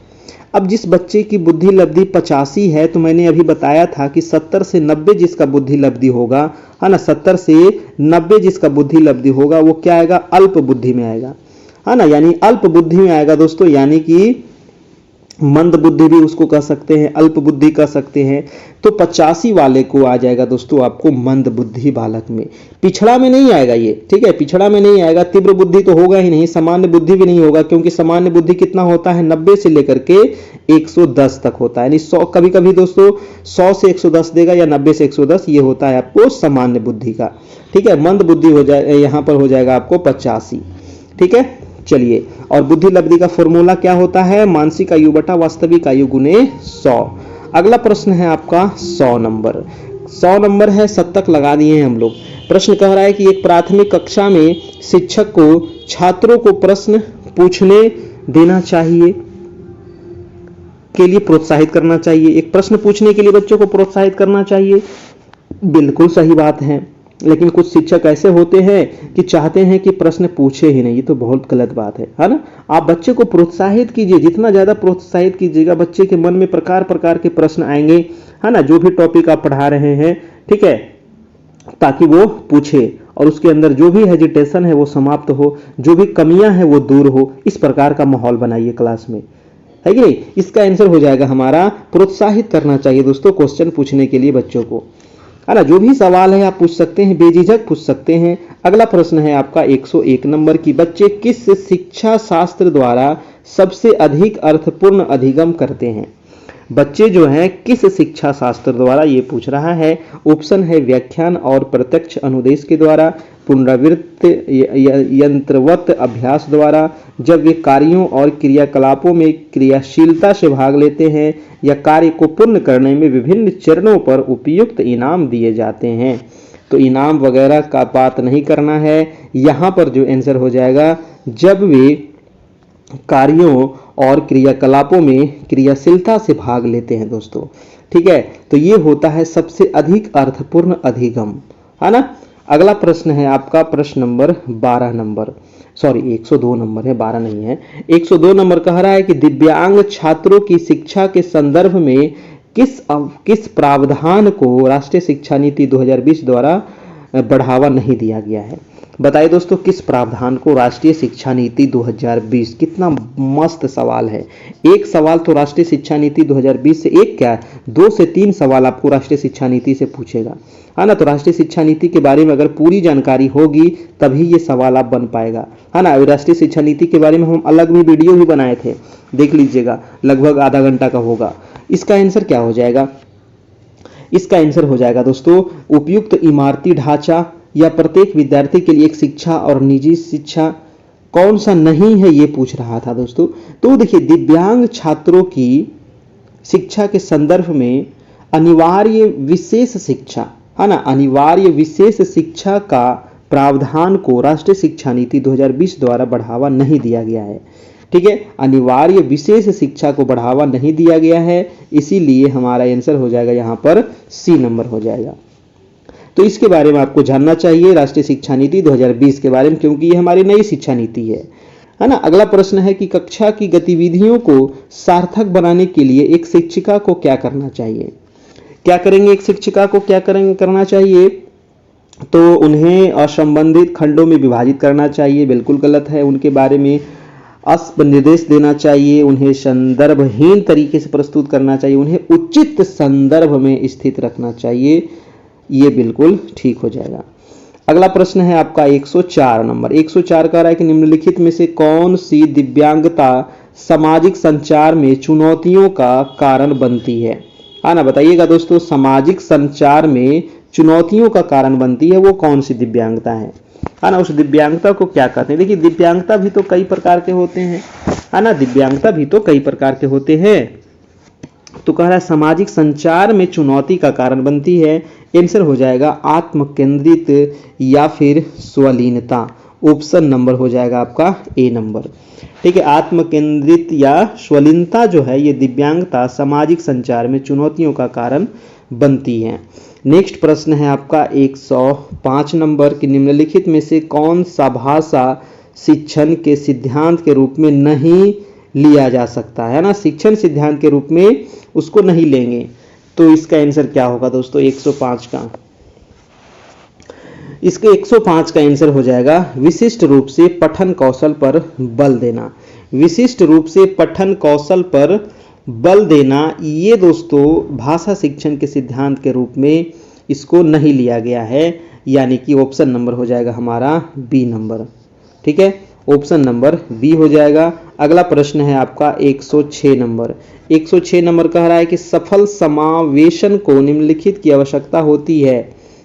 अब जिस बच्चे की बुद्धि लब्धि 85 है तो मैंने अभी बताया था कि 70 से 90 जिसका बुद्धि लब्धि होगा, है ना, 70 से 90 जिसका बुद्धि लब्धि होगा वो क्या आएगा, अल्प बुद्धि में आएगा, है ना। यानी अल्प बुद्धि में आएगा दोस्तों, यानी कि मंद बुद्धि भी उसको कह सकते हैं, अल्प बुद्धि कह सकते हैं। तो 85 वाले को आ जाएगा दोस्तों आपको मंद बुद्धि बालक में, पिछड़ा में नहीं आएगा ये, ठीक है, पिछड़ा में नहीं आएगा। तीव्र बुद्धि तो होगा ही नहीं, सामान्य बुद्धि भी नहीं होगा, क्योंकि सामान्य बुद्धि कितना होता है, 90 से लेकर के 110 तक होता है। यानी 100, कभी कभी दोस्तों 100 से 110 देगा या 90 से 110, ये होता है आपको सामान्य बुद्धि का, ठीक है। मंद बुद्धि हो जाए, यहाँ पर हो जाएगा आपको 85, ठीक है। चलिए, और बुद्धि लब्धि का फॉर्मूला क्या होता है, मानसिक आयु बटा वास्तविक आयु गुने 100। अगला प्रश्न है आपका 100 नंबर। 100 नंबर है, शतक लगा दिए हैं हम लोग। प्रश्न कह रहा है कि एक प्राथमिक कक्षा में शिक्षक को छात्रों को प्रश्न पूछने देना चाहिए के लिए प्रोत्साहित करना चाहिए। एक प्रश्न पूछने के लिए बच्चों को प्रोत्साहित करना चाहिए, बिल्कुल सही बात है। लेकिन कुछ शिक्षक ऐसे होते हैं कि चाहते हैं कि प्रश्न पूछे ही नहीं, ये तो बहुत गलत बात है ना। आप बच्चे को प्रोत्साहित कीजिए, जितना ज्यादा प्रोत्साहित कीजिएगा बच्चे के मन में प्रकार प्रकार के प्रश्न आएंगे, है ना, जो भी टॉपिक आप पढ़ा रहे हैं, ठीक है, ताकि वो पूछे और उसके अंदर जो भी हेजिटेशन है वो समाप्त हो, जो भी कमियां हैं वो दूर हो। इस प्रकार का माहौल बनाइए क्लास में, है कि नहीं। इसका आंसर हो जाएगा हमारा प्रोत्साहित करना चाहिए दोस्तों क्वेश्चन पूछने के लिए बच्चों को, है ना। जो भी सवाल है आप पूछ सकते हैं, बेझिझक पूछ सकते हैं। अगला प्रश्न है आपका 101 नंबर की बच्चे किस शिक्षा शास्त्र द्वारा सबसे अधिक अर्थपूर्ण अधिगम करते हैं। बच्चे जो हैं किस शिक्षा शास्त्र द्वारा, ये पूछ रहा है। ऑप्शन है व्याख्यान और प्रत्यक्ष अनुदेश के द्वारा, पुनरावृत्त यंत्रवत अभ्यास द्वारा, जब वे कार्यों और क्रियाकलापों में क्रियाशीलता से भाग लेते हैं, या कार्य को पूर्ण करने में विभिन्न चरणों पर उपयुक्त इनाम दिए जाते हैं। तो इनाम वगैरह का बात नहीं करना है, यहाँ पर जो आंसर हो जाएगा जब वे कार्यों और क्रियाकलापों में क्रियाशीलता से भाग लेते हैं दोस्तों, ठीक है। तो ये होता है सबसे अधिक अर्थपूर्ण अधिगम, है ना। अगला प्रश्न है आपका प्रश्न नंबर 12 नंबर, सॉरी 102 नंबर है, 12 नहीं है। 102 नंबर कह रहा है कि दिव्यांग छात्रों की शिक्षा के संदर्भ में किस प्रावधान को राष्ट्रीय शिक्षा नीति 2020 द्वारा बढ़ावा नहीं दिया गया है? बताइए दोस्तों, किस प्रावधान को राष्ट्रीय शिक्षा नीति 2020, कितना मस्त सवाल है। एक सवाल तो राष्ट्रीय शिक्षा नीति 2020 से, एक क्या 2 से 3 सवाल आपको राष्ट्रीय शिक्षा नीति से पूछेगा, है ना। तो राष्ट्रीय शिक्षा नीति के बारे में अगर पूरी जानकारी होगी तभी ये सवाल आप बन पाएगा, है ना। राष्ट्रीय शिक्षा नीति के बारे में हम अलग भी वीडियो भी बनाए थे, देख लीजिएगा, लगभग आधा घंटा का होगा। इसका आंसर क्या हो जाएगा? इसका आंसर हो जाएगा दोस्तों, उपयुक्त इमारती ढांचा या प्रत्येक विद्यार्थी के लिए एक शिक्षा और निजी शिक्षा कौन सा नहीं है, ये पूछ रहा था दोस्तों। तो देखिए, दिव्यांग छात्रों की शिक्षा के संदर्भ में अनिवार्य विशेष शिक्षा, है ना, अनिवार्य विशेष शिक्षा का प्रावधान को राष्ट्रीय शिक्षा नीति 2020 द्वारा बढ़ावा नहीं दिया गया है। ठीक है, अनिवार्य विशेष शिक्षा को बढ़ावा नहीं दिया गया है, इसीलिए हमारा आंसर हो जाएगा यहाँ पर सी नंबर हो जाएगा। तो इसके बारे में आपको जानना चाहिए, राष्ट्रीय शिक्षा नीति 2020 के बारे में, क्योंकि ये हमारी नई शिक्षा नीति है ना। अगला प्रश्न है कि कक्षा की गतिविधियों को सार्थक बनाने के लिए एक शिक्षिका को क्या करना चाहिए? क्या करेंगे एक शिक्षिका को, क्या करना चाहिए? तो उन्हें असंबंधित खंडों में विभाजित करना चाहिए, बिल्कुल गलत है। उनके बारे में निर्देश देना चाहिए, उन्हें संदर्भहीन तरीके से प्रस्तुत करना चाहिए, उन्हें उचित संदर्भ में स्थित रखना चाहिए, ये बिल्कुल ठीक हो जाएगा। अगला प्रश्न है आपका 104 नंबर। 104 कह रहा है कि निम्नलिखित में से कौन सी दिव्यांगता सामाजिक संचार में चुनौतियों का कारण बनती है? ना बताइएगा दोस्तों, सामाजिक संचार में चुनौतियों का कारण बनती है, वो कौन सी दिव्यांगता है ना। उस दिव्यांगता को क्या कहते हैं? देखिए, दिव्यांगता भी तो कई प्रकार के होते हैं, है ना, दिव्यांगता भी तो कई प्रकार के होते हैं। तो कह रहा है सामाजिक संचार में चुनौती का कारण बनती है, आंसर हो जाएगा आत्मकेंद्रित या फिर स्वलीनता। ऑप्शन नंबर हो जाएगा आपका ए नंबर। ठीक है, आत्मकेंद्रित या स्वलीनता जो है, ये दिव्यांगता सामाजिक संचार में चुनौतियों का कारण बनती है। नेक्स्ट प्रश्न है आपका 105 नंबर कि निम्नलिखित में से कौन सा भाषा शिक्षण के सिद्धांत के रूप में नहीं लिया जा सकता है ना। शिक्षण सिद्धांत के रूप में उसको नहीं लेंगे, तो इसका आंसर क्या होगा दोस्तों 105 का? इसके 105 का आंसर हो जाएगा विशिष्ट रूप से पठन कौशल पर बल देना। विशिष्ट रूप से पठन कौशल पर बल देना, ये दोस्तों भाषा शिक्षण के सिद्धांत के रूप में इसको नहीं लिया गया है, यानी कि ऑप्शन नंबर हो जाएगा हमारा बी नंबर। ठीक है, ऑप्शन नंबर बी हो जाएगा। अगला प्रश्न है आपका 106 नंबर। 106 नंबर कह रहा है कि सफल समावेशन को निम्नलिखित की आवश्यकता होती है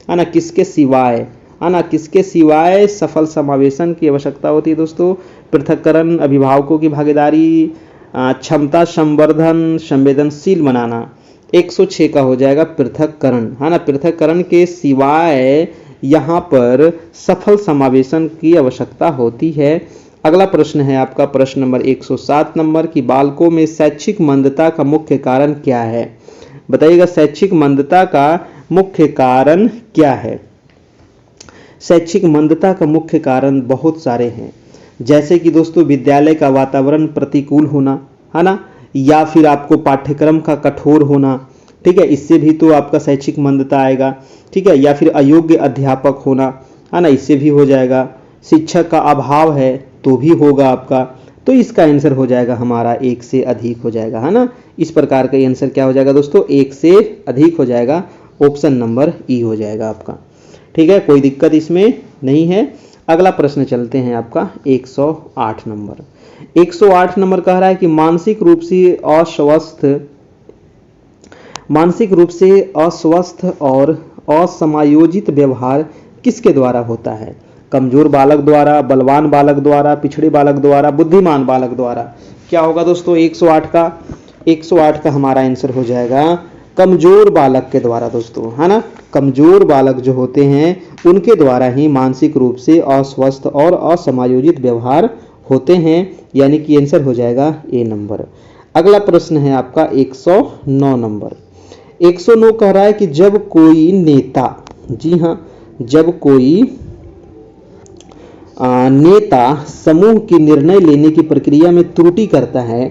ना, किसके सिवाय, है ना, किसके सिवाय सफल समावेशन की आवश्यकता होती है दोस्तों? पृथक्करण, अभिभावकों की भागीदारी, क्षमता संवर्धन, संवेदनशील बनाना। 106 का हो जाएगा पृथक्करण, है ना, पृथक्करण के सिवाय यहाँ पर सफल समावेशन की आवश्यकता होती है। अगला प्रश्न है आपका प्रश्न नंबर 107 नंबर कि बालकों में शैक्षिक मंदता का मुख्य कारण क्या है? बताइएगा, शैक्षिक मंदता का मुख्य कारण क्या है? शैक्षिक मंदता का मुख्य कारण बहुत सारे हैं, जैसे कि दोस्तों विद्यालय का वातावरण प्रतिकूल होना, है ना, या फिर आपको पाठ्यक्रम का कठोर होना। ठीक है, इससे भी तो आपका शैक्षिक मंदता आएगा। ठीक है, या फिर अयोग्य अध्यापक होना, है ना, इससे भी हो जाएगा। शिक्षक का अभाव है तो भी होगा आपका। तो इसका आंसर हो जाएगा हमारा 1 से अधिक हो जाएगा, है ना। इस प्रकार का आंसर क्या हो जाएगा दोस्तों? 1 से अधिक हो जाएगा, ऑप्शन नंबर ई हो जाएगा आपका। ठीक है, कोई दिक्कत इसमें नहीं है। अगला प्रश्न चलते हैं आपका 108 नंबर। 108 नंबर कह रहा है कि मानसिक रूप से अस्वस्थ और असमायोजित व्यवहार किसके द्वारा होता है? कमजोर बालक द्वारा, बलवान बालक द्वारा, पिछड़े बालक द्वारा, बुद्धिमान बालक द्वारा। क्या होगा दोस्तों 108 का? 108 का हमारा आंसर हो जाएगा कमजोर बालक के द्वारा दोस्तों, है ना। कमजोर बालक जो होते हैं उनके द्वारा ही मानसिक रूप से अस्वस्थ और असमायोजित व्यवहार होते हैं, यानी कि आंसर हो जाएगा ए नंबर। अगला प्रश्न है आपका 109 नंबर। 109 कह रहा है कि जब कोई नेता, जी हाँ, जब कोई नेता समूह की निर्णय लेने की प्रक्रिया में त्रुटि करता है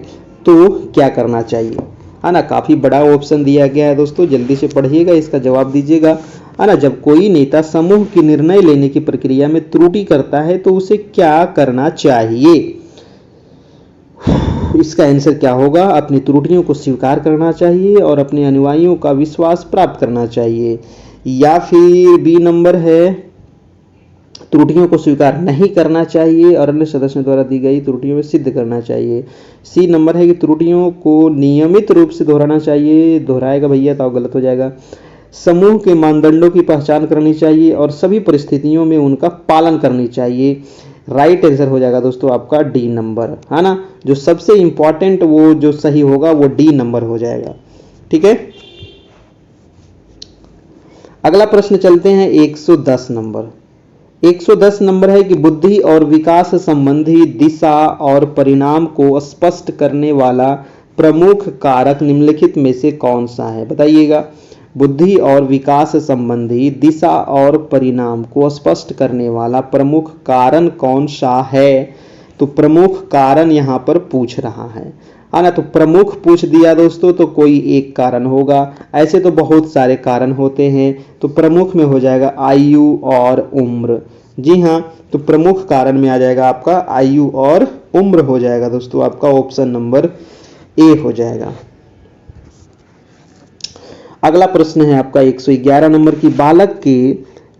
तो क्या करना चाहिए? है ना। काफी बड़ा ऑप्शन दिया गया है दोस्तों, जल्दी से पढ़िएगा, इसका जवाब दीजिएगा, है ना। जब कोई नेता समूह की निर्णय लेने की प्रक्रिया में त्रुटि करता है तो उसे क्या करना चाहिए? इसका आंसर क्या होगा? अपनी त्रुटियों को स्वीकार करना चाहिए और अपने अनुयायियों का विश्वास प्राप्त करना चाहिए। या फिर बी नंबर है, त्रुटियों को स्वीकार नहीं करना चाहिए और अन्य सदस्यों द्वारा दी गई त्रुटियों में सिद्ध करना चाहिए। सी नंबर है कि त्रुटियों को नियमित रूप से दोहराना चाहिए। दोहराएगा भैया तो गलत हो जाएगा। समूह के मानदंडों की पहचान करनी चाहिए और सभी परिस्थितियों में उनका पालन करनी चाहिए। राइट आंसर हो जाएगा दोस्तों आपका डी नंबर, है ना। जो सबसे इंपॉर्टेंट वो जो सही होगा वो डी नंबर हो जाएगा। ठीक है, अगला प्रश्न चलते हैं 110 नंबर। 110 नंबर है कि बुद्धि और विकास संबंधी दिशा और परिणाम को स्पष्ट करने वाला प्रमुख कारक निम्नलिखित में से कौन सा है? बताइएगा। बुद्धि और विकास संबंधी दिशा और परिणाम को स्पष्ट करने वाला प्रमुख कारण कौन सा है? तो प्रमुख कारण यहाँ पर पूछ रहा है ना। तो प्रमुख पूछ दिया दोस्तों तो कोई एक कारण होगा, ऐसे तो बहुत सारे कारण होते हैं, तो प्रमुख में हो जाएगा आयु और उम्र। जी हाँ, तो प्रमुख कारण में आ जाएगा आपका आयु और उम्र हो जाएगा दोस्तों, आपका ऑप्शन नंबर ए हो जाएगा। अगला प्रश्न है आपका 111 नंबर की बालक के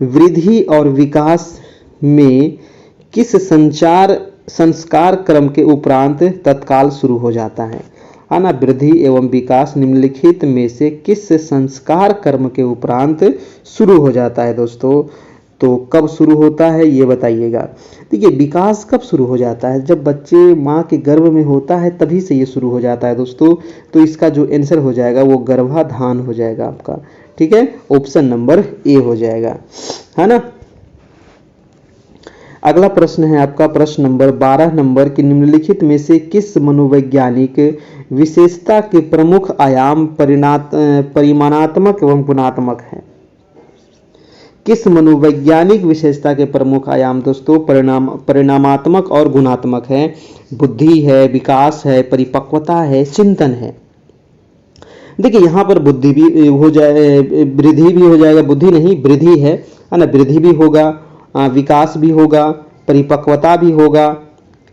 वृद्धि और विकास में किस संस्कार क्रम के उपरांत तत्काल शुरू हो जाता है? ना। वृद्धि एवं विकास निम्नलिखित में से किस संस्कार क्रम के उपरांत शुरू हो जाता है दोस्तों? तो कब शुरू होता है ये बताइएगा। देखिए, विकास कब शुरू हो जाता है? जब बच्चे माँ के गर्भ में होता है तभी से ये शुरू हो जाता है दोस्तों। तो इसका जो आंसर हो जाएगा वो गर्भाधान हो जाएगा आपका। ठीक है, ऑप्शन नंबर ए हो जाएगा, है ना। अगला प्रश्न है आपका प्रश्न नंबर 12 नंबर की निम्नलिखित में से किस मनोवैज्ञानिक विशेषता के प्रमुख आयाम परिमाणात्मक एवं गुणात्मक है? किस मनोवैज्ञानिक विशेषता के प्रमुख आयाम दोस्तों परिणामात्मक और गुणात्मक है? बुद्धि है, विकास है, परिपक्वता है, चिंतन है। देखिए, यहाँ पर बुद्धि भी हो जाए, वृद्धि भी हो जाएगा, बुद्धि नहीं वृद्धि है ना। वृद्धि भी होगा, विकास भी होगा, परिपक्वता भी होगा।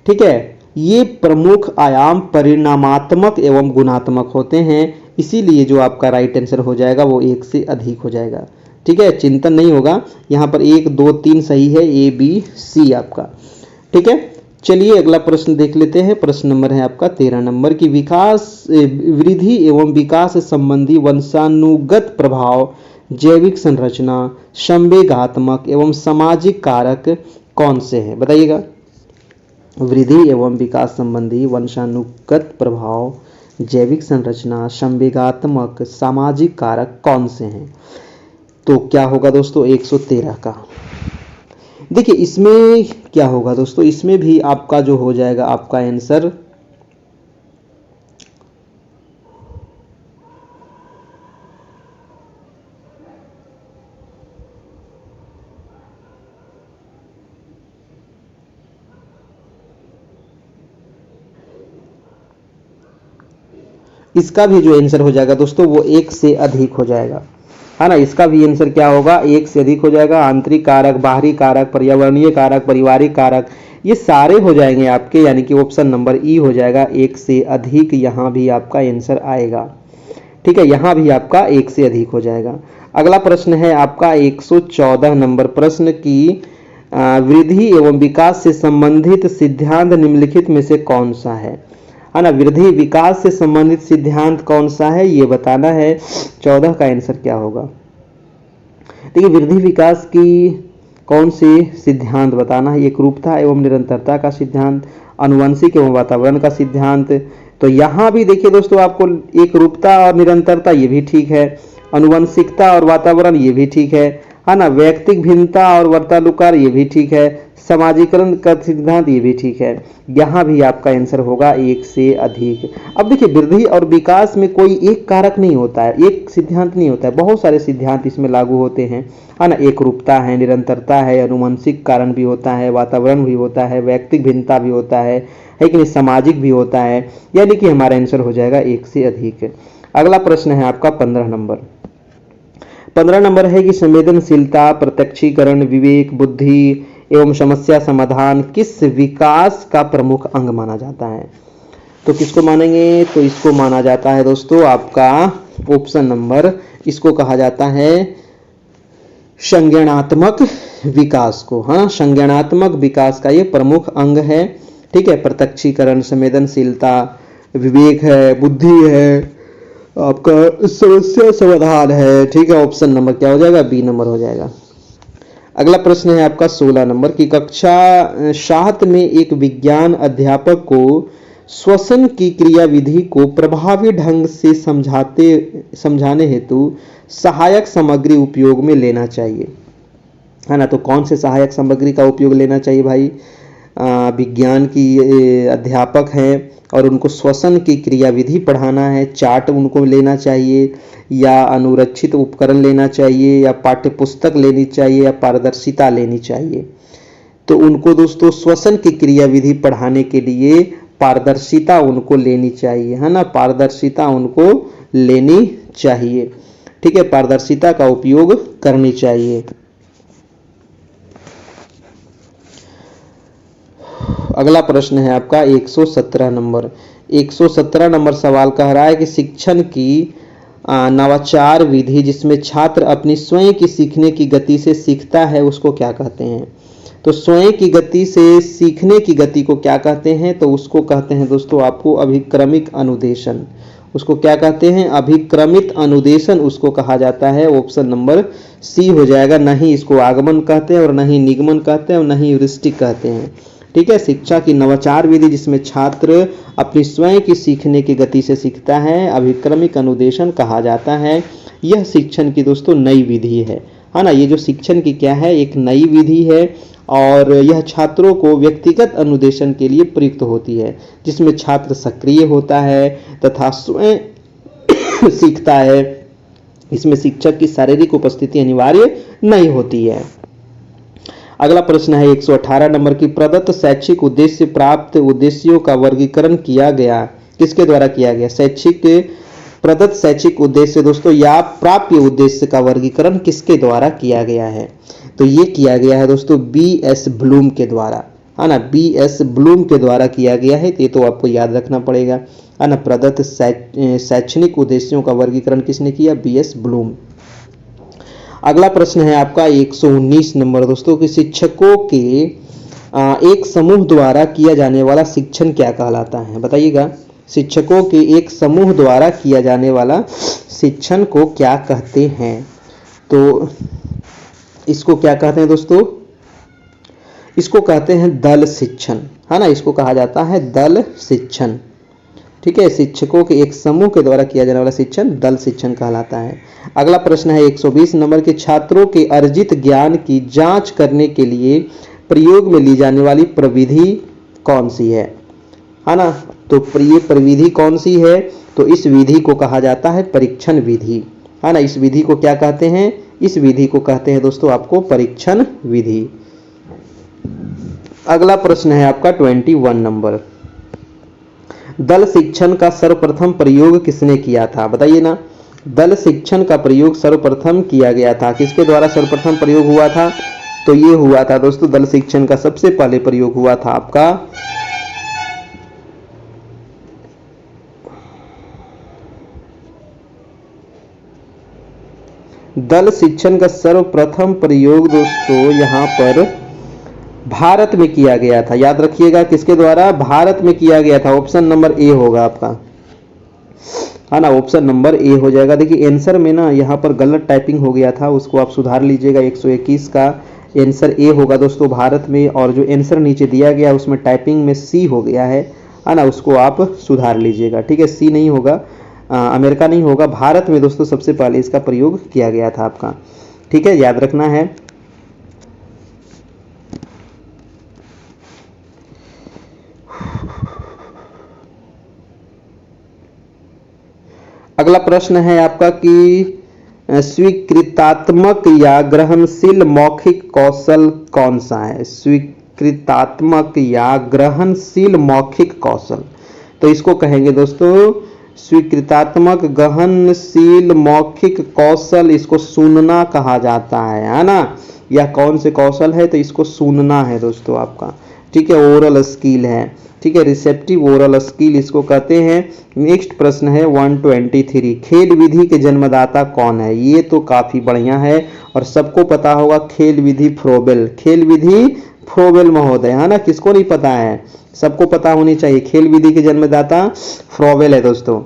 ठीक है, ये प्रमुख आयाम परिणामात्मक एवं गुणात्मक होते हैं, इसीलिए जो आपका राइट आंसर हो जाएगा वो एक से अधिक हो जाएगा। ठीक है, चिंतन नहीं होगा, यहाँ पर 1 2 3 सही है, ए बी सी आपका। ठीक है, चलिए अगला प्रश्न देख लेते हैं। प्रश्न नंबर है आपका 13 नंबर की वृद्धि एवं विकास संबंधी वंशानुगत प्रभाव, जैविक संरचना, संवेगात्मक एवं सामाजिक कारक कौन से हैं? बताइएगा। वृद्धि एवं विकास संबंधी वंशानुगत प्रभाव, जैविक संरचना, संवेगात्मक, सामाजिक कारक कौन से हैं? तो क्या होगा दोस्तों 113 का। देखिए, इसमें क्या होगा दोस्तों, इसमें भी आपका जो हो जाएगा आपका आंसर इसका भी जो आंसर हो जाएगा दोस्तों वो 1 से अधिक हो जाएगा, है ना। इसका भी आंसर क्या होगा? 1 से अधिक हो जाएगा। आंतरिक कारक, बाहरी कारक, पर्यावरणीय कारक, पारिवारिक कारक, ये सारे हो जाएंगे आपके, यानी कि ऑप्शन नंबर ई हो जाएगा 1 से अधिक। यहाँ भी आपका आंसर आएगा। ठीक है, यहाँ भी आपका 1 से अधिक हो जाएगा। अगला प्रश्न है आपका 114 नंबर प्रश्न की वृद्धि एवं विकास से संबंधित सिद्धांत निम्नलिखित में से कौन सा है ना। वृद्धि विकास से संबंधित सिद्धांत कौन सा है ये बताना है। 14 का आंसर क्या होगा? देखिए, वृद्धि विकास की कौन से सिद्धांत बताना है। एकरूपता एवं निरंतरता का सिद्धांत, आनुवंशिक एवं वातावरण का सिद्धांत। तो यहाँ भी देखिए दोस्तों, आपको एकरूपता और निरंतरता ये भी ठीक है, आनुवंशिकता और वातावरण ये भी ठीक है ना। वैयक्तिक भिन्नता और वर्तानुकार ये भी ठीक है, समाजीकरण का सिद्धांत ये भी ठीक है। यहाँ भी आपका आंसर होगा 1 से अधिक। अब देखिए, वृद्धि और विकास में कोई एक कारक नहीं होता है, एक सिद्धांत नहीं होता है, बहुत सारे सिद्धांत इसमें लागू होते हैं, है ना। एकरूपता है, निरंतरता है, आनुवंशिक कारण भी होता है, वातावरण भी होता है, वैयक्तिक भिन्नता भी होता है कि नहीं, सामाजिक भी होता है, यानी कि हमारा आंसर हो जाएगा 1 से अधिक। अगला प्रश्न है आपका 15 नंबर। 15 नंबर है कि संवेदनशीलता, प्रत्यक्षीकरण, विवेक, बुद्धि एवं समस्या समाधान किस विकास का प्रमुख अंग माना जाता है? तो किसको मानेंगे? तो इसको माना जाता है दोस्तों आपका ऑप्शन नंबर, इसको कहा जाता है संज्ञानात्मक विकास को। हाँ, संज्ञानात्मक विकास का ये प्रमुख अंग है। ठीक है, प्रत्यक्षीकरण, संवेदनशीलता, विवेक है, बुद्धि है, आपका समस्या समाधान है। ठीक है, ऑप्शन नंबर क्या हो जाएगा? बी नंबर हो जाएगा। अगला प्रश्न है आपका 16 नंबर की कक्षा 7 में एक विज्ञान अध्यापक को श्वसन की क्रियाविधि को प्रभावी ढंग से समझाने हेतु सहायक सामग्री उपयोग में लेना चाहिए, है ना। तो कौन से सहायक सामग्री का उपयोग लेना चाहिए भाई? विज्ञान की अध्यापक हैं और उनको श्वसन की क्रियाविधि पढ़ाना है, चार्ट उनको लेना चाहिए, या अनुरक्षित उपकरण लेना चाहिए, या पाठ्य पुस्तक लेनी चाहिए, या पारदर्शिता लेनी चाहिए। तो उनको दोस्तों श्वसन की क्रियाविधि पढ़ाने के लिए पारदर्शिता उनको लेनी चाहिए, है ना। पारदर्शिता उनको लेनी चाहिए। ठीक है, पारदर्शिता का उपयोग करनी चाहिए। अगला प्रश्न है आपका 117 नंबर। 117 नंबर सवाल कह रहा है कि शिक्षण की नवाचार विधि जिसमें छात्र अपनी स्वयं की सीखने की गति से सीखता है उसको क्या कहते हैं? तो स्वयं की गति से सीखने की गति को क्या कहते हैं? तो उसको कहते हैं दोस्तों आपको अभिक्रमिक अनुदेशन। उसको क्या कहते हैं? अभिक्रमित अनुदेशन उसको कहा जाता है। ऑप्शन नंबर सी हो जाएगा। नहीं इसको आगमन कहते हैं और नहीं निगमन कहते हैं और नहीं ह्यूरिस्टिक कहते हैं। ठीक है, शिक्षा की नवाचार विधि जिसमें छात्र अपनी स्वयं की सीखने की गति से सीखता है अभिक्रमिक अनुदेशन कहा जाता है। यह शिक्षण की दोस्तों नई विधि है ना। ये जो शिक्षण की क्या है? एक नई विधि है और यह छात्रों को व्यक्तिगत अनुदेशन के लिए प्रयुक्त होती है, जिसमें छात्र सक्रिय होता है तथा स्वयं सीखता है। इसमें शिक्षक की शारीरिक उपस्थिति अनिवार्य नहीं होती है। अगला प्रश्न है 118 नंबर की प्रदत्त शैक्षिक उद्देश्य प्राप्त उद्देश्यों का वर्गीकरण किया गया किसके द्वारा किया गया? प्रदत्त शैक्षिक उद्देश्य दोस्तों या प्राप्य उद्देश्य का वर्गीकरण किसके द्वारा किया गया है? तो ये किया गया है दोस्तों B.S. ब्लूम के द्वारा, है ना। B.S. ब्लूम के द्वारा किया गया है, ये तो आपको याद रखना पड़ेगा, है ना। प्रदत्त शैक्षणिक उद्देश्यों का वर्गीकरण किसने किया? B.S. ब्लूम। अगला प्रश्न है आपका 119 नंबर दोस्तों कि शिक्षकों के एक समूह द्वारा किया जाने वाला शिक्षण क्या कहलाता है? बताइएगा। शिक्षकों के एक समूह द्वारा किया जाने वाला शिक्षण को क्या कहते हैं? तो इसको क्या कहते हैं दोस्तों? इसको कहते हैं दल शिक्षण, है ना। इसको कहा जाता है दल शिक्षण। ठीक है, शिक्षकों के एक समूह के द्वारा किया जाने वाला शिक्षण दल शिक्षण कहलाता है। अगला प्रश्न है 120 नंबर के छात्रों के अर्जित ज्ञान की जांच करने के लिए प्रयोग में ली जाने वाली प्रविधि कौन सी है ना। तो ये प्रविधि कौन सी है? तो इस विधि को कहा जाता है परीक्षण विधि, है ना। इस विधि को क्या कहते हैं? इस विधि को कहते हैं दोस्तों आपको परीक्षण विधि। अगला प्रश्न है आपका 21 नंबर। दल शिक्षण का सर्वप्रथम प्रयोग किसने किया था? बताइए ना। दल शिक्षण का प्रयोग सर्वप्रथम किया गया था, किसके द्वारा सर्वप्रथम प्रयोग हुआ था? तो ये हुआ था दोस्तों, दल शिक्षण का सबसे पहले प्रयोग हुआ था आपका दल शिक्षण का सर्वप्रथम प्रयोग दोस्तों यहां पर भारत में किया गया था। याद रखिएगा किसके द्वारा? भारत में किया गया था। ऑप्शन नंबर ए होगा आपका, है ना। ऑप्शन नंबर ए हो जाएगा। देखिए आंसर में ना यहाँ पर गलत टाइपिंग हो गया था, उसको आप सुधार लीजिएगा। 121 का आंसर ए होगा दोस्तों भारत में, और जो आंसर नीचे दिया गया उसमें टाइपिंग में सी हो गया है ना। उसको आप सुधार लीजिएगा। ठीक है, सी नहीं होगा, अमेरिका नहीं होगा, भारत में दोस्तों सबसे पहले इसका प्रयोग किया गया था आपका। ठीक है, याद रखना है। अगला प्रश्न है आपका कि स्वीकृतात्मक या ग्रहणशील मौखिक कौशल कौन सा है? स्वीकृतात्मक या ग्रहणशील मौखिक कौशल, तो इसको कहेंगे दोस्तों स्वीकृतात्मक, गहनशील, मौखिक कौशल, इसको सुनना कहा जाता है ना। यह कौन से कौशल है, तो इसको सुनना है दोस्तों आपका, ठीक है। ओरल स्किल है, ठीक है, रिसेप्टिव ओरल स्किल इसको कहते हैं। नेक्स्ट प्रश्न है 123, खेल विधि के जन्मदाता कौन है। ये तो काफी बढ़िया है और सबको पता होगा, खेल विधि फ्रोबेल, खेल विधि फ्रोबेल महोदय, है ना। किसको नहीं पता है, सबको पता होनी चाहिए, खेल विधि के जन्मदाता फ्रोबेल है दोस्तों,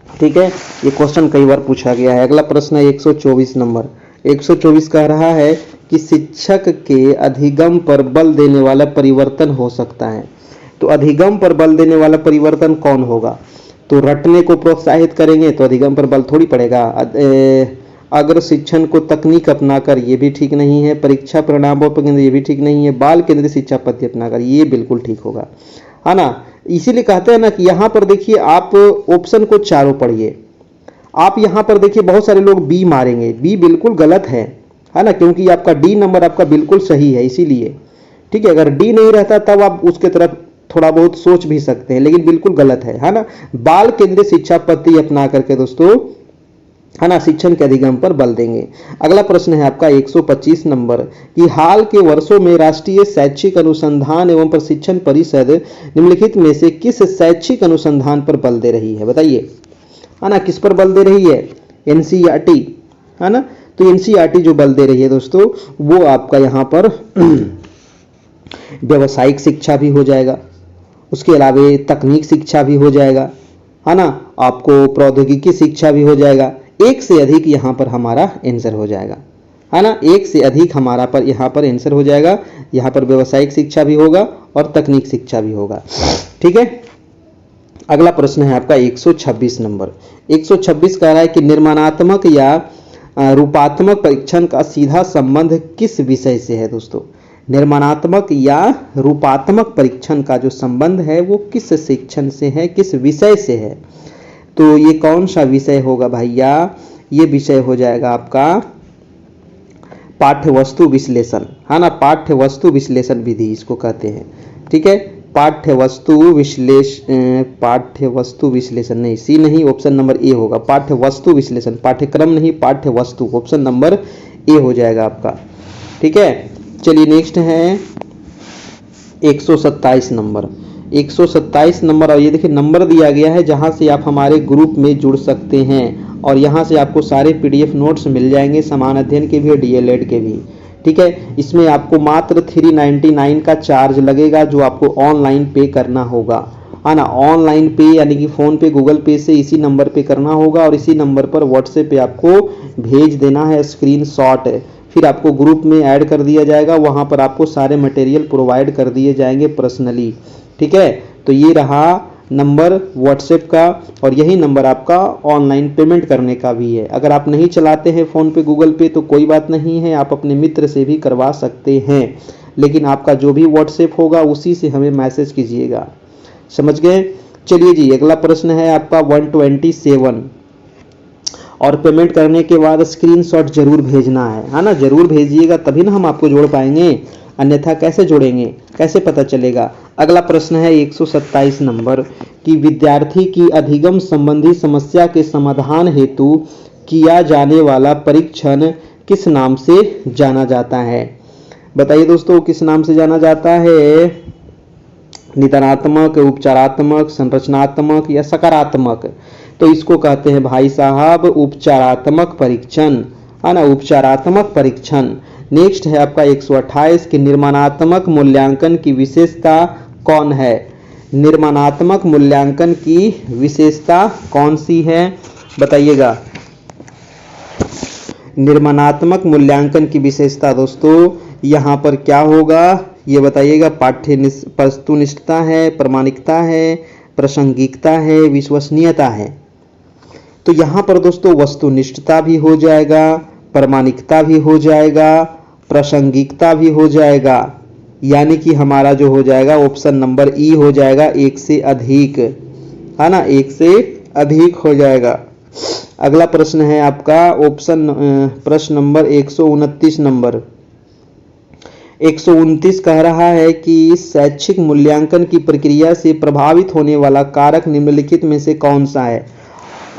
ठीक है। ये क्वेश्चन कई बार पूछा गया है। अगला प्रश्न है 124 नंबर। 124 कह रहा है कि शिक्षक के अधिगम पर बल देने वाला परिवर्तन हो सकता है। तो अधिगम पर बल देने वाला परिवर्तन कौन होगा, तो रटने को प्रोत्साहित करेंगे तो अधिगम पर बल थोड़ी पड़ेगा। अग्र शिक्षण को तकनीक अपनाकर, ये भी ठीक नहीं है। परीक्षा परिणामों पर केंद्रित, ये भी ठीक नहीं है। बाल केंद्रित शिक्षा पद्धति अपनाकर, ये बिल्कुल ठीक होगा, है ना। इसीलिए कहते हैं ना कि यहाँ पर देखिए आप ऑप्शन को चारों पढ़िए। आप यहाँ पर देखिए बहुत सारे लोग बी मारेंगे, बी बिल्कुल गलत है ना, क्योंकि आपका डी नंबर आपका बिल्कुल सही है इसीलिए, ठीक है। अगर डी नहीं रहता तब आप उसके तरफ थोड़ा बहुत सोच भी सकते हैं, लेकिन बिल्कुल गलत है ना। बाल केंद्रित शिक्षा पद्धति अपना करके दोस्तों, है ना, शिक्षण के अधिगम पर बल देंगे। अगला प्रश्न है आपका 125 नंबर कि हाल के वर्षों में राष्ट्रीय शैक्षिक अनुसंधान एवं प्रशिक्षण परिषद निम्नलिखित में से किस शैक्षिक अनुसंधान पर बल दे रही है, बताइए, है ना। किस पर बल दे रही है, एनसीईआरटी, है ना। तो एनसीईआरटी जो बल दे रही है दोस्तों, वो आपका यहाँ पर व्यावसायिक शिक्षा भी हो जाएगा, उसके अलावा तकनीक शिक्षा भी हो जाएगा, है ना, आपको प्रौद्योगिकी शिक्षा भी हो जाएगा। एक से अधिक यहाँ पर हमारा आंसर हो जाएगा, है ना। एक से अधिक हमारा पर यहाँ पर आंसर हो जाएगा। यहाँ पर व्यावसायिक शिक्षा भी होगा और तकनीक शिक्षा भी होगा, ठीक है। अगला प्रश्न है आपका 126 नंबर। 126 कह रहा है कि निर्माणात्मक या रूपात्मक परीक्षण का सीधा संबंध किस विषय से है दोस्तों। निर्माणात्मक या रूपात्मक परीक्षण का जो संबंध है वो किस शिक्षण से है, किस विषय से है। तो ये कौन सा विषय होगा भैया, ये विषय हो जाएगा आपका पाठ्य वस्तु विश्लेषण, है ना। पाठ्य वस्तु विश्लेषण विधि इसको कहते हैं, ठीक है। पाठ्य वस्तु विश्लेषण नहीं, सी नहीं, ऑप्शन नंबर ए होगा। पाठ्य वस्तु विश्लेषण, पाठ्यक्रम नहीं, पाठ्य वस्तु, ऑप्शन नंबर ए हो जाएगा आपका, ठीक है। चलिए नेक्स्ट है 127 नंबर। 127 नंबर, और ये देखिए नंबर दिया गया है जहां से आप हमारे ग्रुप में जुड़ सकते हैं और यहां से आपको सारे पीडीएफ नोट्स मिल जाएंगे, समान अध्ययन के भी और डीएलएड के भी, ठीक है। इसमें आपको मात्र 399 का चार्ज लगेगा जो आपको ऑनलाइन पे करना होगा, है ना। ऑनलाइन पे यानी कि फोन पे, गूगल पे से इसी नंबर पे करना होगा और इसी नंबर पर व्हाट्सएप पे आपको भेज देना है स्क्रीनशॉट। फिर आपको ग्रुप में ऐड कर दिया जाएगा, वहां पर आपको सारे मटेरियल प्रोवाइड कर दिए जाएंगे पर्सनली, ठीक है। तो ये रहा नंबर व्हाट्सएप का और यही नंबर आपका ऑनलाइन पेमेंट करने का भी है। अगर आप नहीं चलाते हैं फ़ोन पे, गूगल पे, तो कोई बात नहीं है, आप अपने मित्र से भी करवा सकते हैं, लेकिन आपका जो भी व्हाट्सएप होगा उसी से हमें मैसेज कीजिएगा, समझ गए। चलिए जी, अगला प्रश्न है आपका 127 और पेमेंट करने के बाद स्क्रीनशॉट जरूर भेजना है ना। जरूर भेजिएगा तभी ना हम आपको जोड़ पाएंगे, अन्यथा कैसे जोड़ेंगे, कैसे पता चलेगा। अगला प्रश्न है 127 नंबर कि विद्यार्थी की अधिगम संबंधी समस्या के समाधान हेतु किया जाने वाला परीक्षण किस नाम से जाना जाता है। बताइए दोस्तों, किस नाम से जाना जाता है। निदानात्मक, उपचारात्मक, संरचनात्मक या सकारात्मक। तो इसको कहते हैं भाई साहब उपचारात्मक परीक्षण, है ना, उपचारात्मक परीक्षण। नेक्स्ट है आपका 128 कि निर्माणात्मक मूल्यांकन की विशेषता कौन है। निर्माणात्मक मूल्यांकन की विशेषता कौन सी है, बताइएगा। निर्माणात्मक मूल्यांकन की विशेषता दोस्तों यहाँ पर क्या होगा ये बताइएगा। वस्तुनिष्ठता है, प्रामाणिकता है, प्रासंगिकता है, विश्वसनीयता है। तो यहाँ पर दोस्तों वस्तुनिष्ठता भी हो जाएगा, प्रामाणिकता भी हो जाएगा, प्रासंगिकता भी हो जाएगा, यानी कि हमारा जो हो जाएगा ऑप्शन नंबर ई हो जाएगा, एक से अधिक, है ना, एक से अधिक हो जाएगा। अगला प्रश्न है आपका प्रश्न नंबर 129 नंबर। 129 कह रहा है कि शैक्षिक मूल्यांकन की प्रक्रिया से प्रभावित होने वाला कारक निम्नलिखित में से कौन सा है।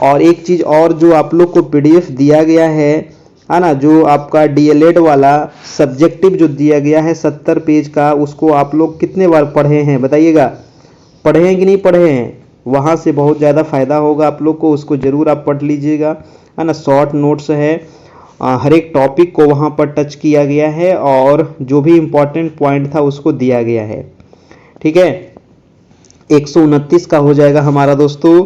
और एक चीज और, जो आप लोग को पीडीएफ दिया गया है ना, जो आपका डीएलएड वाला सब्जेक्टिव जो दिया गया है 70 पेज का, उसको आप लोग कितने बार पढ़े हैं बताइएगा। पढ़े हैं कि नहीं पढ़े हैं? वहाँ से बहुत ज़्यादा फायदा होगा आप लोग को, उसको ज़रूर आप पढ़ लीजिएगा, है ना। शॉर्ट नोट्स है, हर एक टॉपिक को वहाँ पर टच किया गया है और जो भी इम्पोर्टेंट पॉइंट था उसको दिया गया है, ठीक है। 129 का हो जाएगा हमारा दोस्तों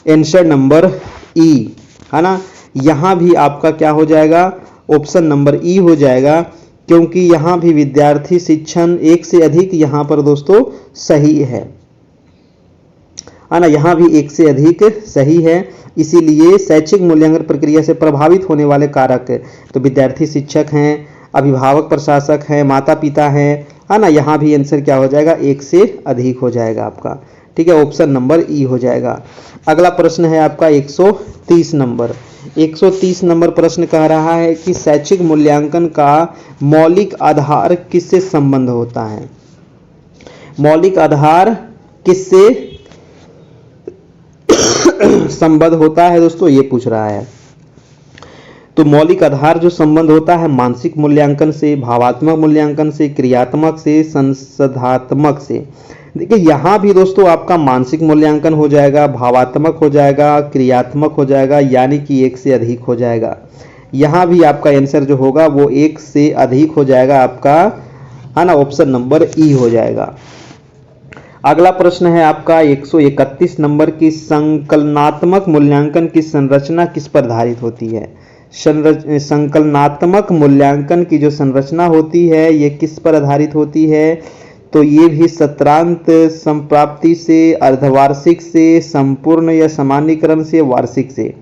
आंसर नंबर ई, है ना। यहाँ भी आपका क्या हो जाएगा, ऑप्शन नंबर ई हो जाएगा, क्योंकि यहाँ भी विद्यार्थी शिक्षण एक से अधिक यहाँ पर दोस्तों सही है ना। यहाँ भी एक से अधिक सही है, इसीलिए शैक्षिक मूल्यांकन प्रक्रिया से प्रभावित होने वाले कारक तो विद्यार्थी शिक्षक हैं, अभिभावक प्रशासक हैं, माता पिता हैं, है ना। यहाँ भी आंसर क्या हो जाएगा, एक से अधिक हो जाएगा आपका, ठीक है। ऑप्शन नंबर ई हो जाएगा। अगला प्रश्न है आपका 130 नंबर। 130 नंबर प्रश्न कह रहा है कि शैक्षिक मूल्यांकन का मौलिक आधार किससे संबंध होता है। मौलिक आधार किससे संबंध होता है दोस्तों, ये पूछ रहा है। तो मौलिक आधार जो संबंध होता है मानसिक मूल्यांकन से, भावात्मक मूल्यांकन से, क्रियात्मक से, संसाधनात्मक से। देखिए यहाँ भी दोस्तों आपका मानसिक मूल्यांकन हो जाएगा, भावात्मक हो जाएगा, क्रियात्मक हो जाएगा, यानी कि एक से अधिक हो जाएगा। यहाँ भी आपका आंसर जो होगा वो एक से अधिक हो जाएगा आपका, है ना। ऑप्शन नंबर ई हो जाएगा। अगला प्रश्न है आपका 131 नंबर की संकलनात्मक मूल्यांकन की संरचना किस पर आधारित होती है। संकलनात्मक मूल्यांकन की जो संरचना होती है ये किस पर आधारित होती है, तो ये भी सत्रांत संप्राप्ति से, अर्धवार्षिक से, संपूर्ण या सामान्यीकरण से, वार्षिक से।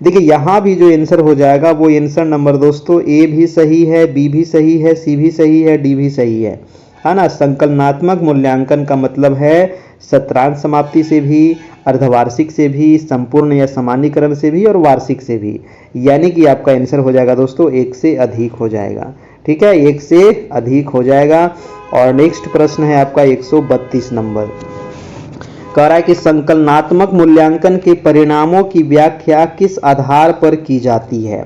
देखिए यहाँ भी जो आंसर हो जाएगा वो आंसर नंबर दोस्तों ए भी सही है, बी भी सही है, सी भी सही है, डी भी सही है ना। संकलनात्मक मूल्यांकन का मतलब है सत्रांत समाप्ति से भी, अर्धवार्षिक से भी, संपूर्ण या सामान्यीकरण से भी और वार्षिक से भी, यानी कि आपका आंसर हो जाएगा दोस्तों एक से अधिक हो जाएगा, ठीक है। एक से अधिक हो जाएगा। और नेक्स्ट प्रश्न है आपका 132 नंबर, कह रहा है कि संकलनात्मक मूल्यांकन के परिणामों की व्याख्या किस आधार पर की जाती है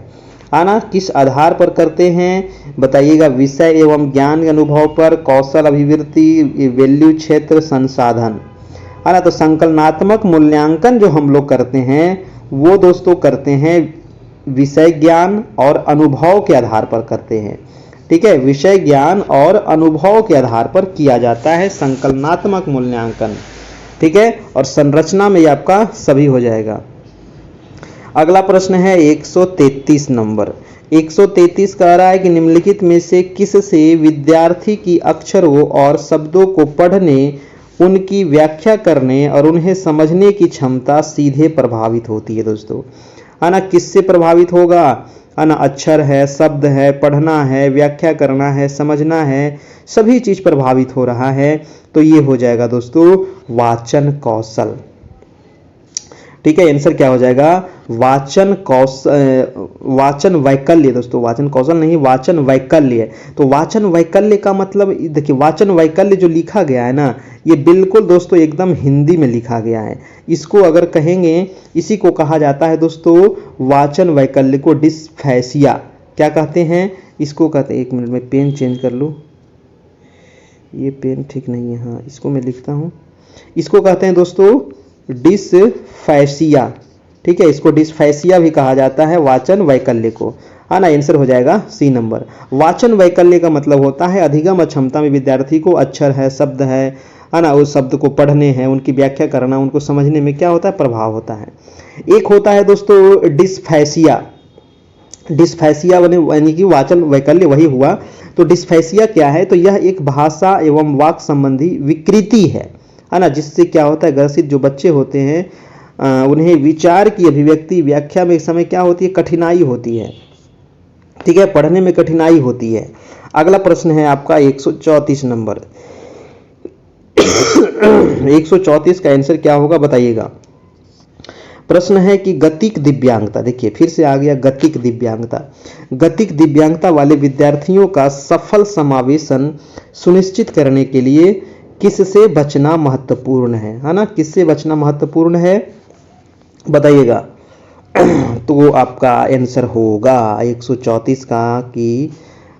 ना। किस आधार पर करते हैं बताइएगा। विषय एवं ज्ञान अनुभव पर, कौशल अभिवृद्धि, वैल्यू क्षेत्र, संसाधन, है ना। तो संकलनात्मक मूल्यांकन जो हम लोग करते हैं वो दोस्तों करते हैं विषय ज्ञान और अनुभव के आधार पर करते हैं, ठीक है। विषय ज्ञान और अनुभव के आधार पर किया जाता है संकलनात्मक मूल्यांकन, ठीक है। और संरचना में ये आपका सभी हो जाएगा। अगला प्रश्न है 133 नंबर। 133 कह रहा है कि निम्नलिखित में से किस से विद्यार्थी की अक्षरों और शब्दों को पढ़ने, उनकी व्याख्या करने और उन्हें समझने की क्षमता सीधे प्रभावित होती है दोस्तों, है ना। किससे प्रभावित होगा, है ना। अक्षर है, शब्द है, पढ़ना है, व्याख्या करना है, समझना है, सभी चीज प्रभावित हो रहा है। तो ये हो जाएगा दोस्तों वाचन कौशल, ठीक है। आंसर क्या हो जाएगा, वाचन कौशल, वाचन वैकल्य दोस्तों, वाचन कौशल नहीं, वाचन वैकल्य। तो वाचन वैकल्य का मतलब देखिए, वाचन वैकल्य जो लिखा गया है ना, ये बिल्कुल दोस्तों एकदम हिंदी में लिखा गया है। इसको अगर कहेंगे, इसी को कहा जाता है दोस्तों वाचन वैकल्य को डिस्फेसिया। क्या कहते हैं इसको, कहते हैं, एक मिनट में पेन चेंज कर लूँ, ये पेन ठीक नहीं है, हाँ इसको मैं लिखता हूँ। इसको कहते हैं दोस्तों डिस्फेसिया, ठीक है। इसको डिस्फेसिया भी कहा जाता है वाचन वैकल्य को, है ना। आंसर हो जाएगा सी नंबर। वाचन वैकल्य का मतलब होता है अधिगम क्षमता में विद्यार्थी को अक्षर है, शब्द है ना, उस शब्द को पढ़ने हैं, उनकी व्याख्या करना, उनको समझने में क्या होता है, प्रभाव होता है। एक होता है दोस्तों डिस्फेसिया। डिस्फेसिया यानी कि वाचन वैकल्य वही हुआ। तो डिस्फेसिया क्या है, तो यह एक भाषा एवं वाक संबंधी विकृति है ना, जिससे क्या होता है ग्रसित जो बच्चे होते हैं उन्हें विचार की अभिव्यक्ति, व्याख्या में समय क्या होती है, कठिनाई होती है, ठीक है, पढ़ने में कठिनाई होती है। अगला प्रश्न है आपका 134 नंबर। 134 का आंसर क्या होगा बताइएगा। प्रश्न है कि गतिक दिव्यांगता, देखिए फिर से आ गया गतिक दिव्यांगता। गतिक दिव्यांगता वाले विद्यार्थियों का सफल समावेशन सुनिश्चित करने के लिए किससे बचना महत्वपूर्ण है ना? किससे बचना महत्वपूर्ण है बताइएगा। तो आपका आंसर होगा 134 का कि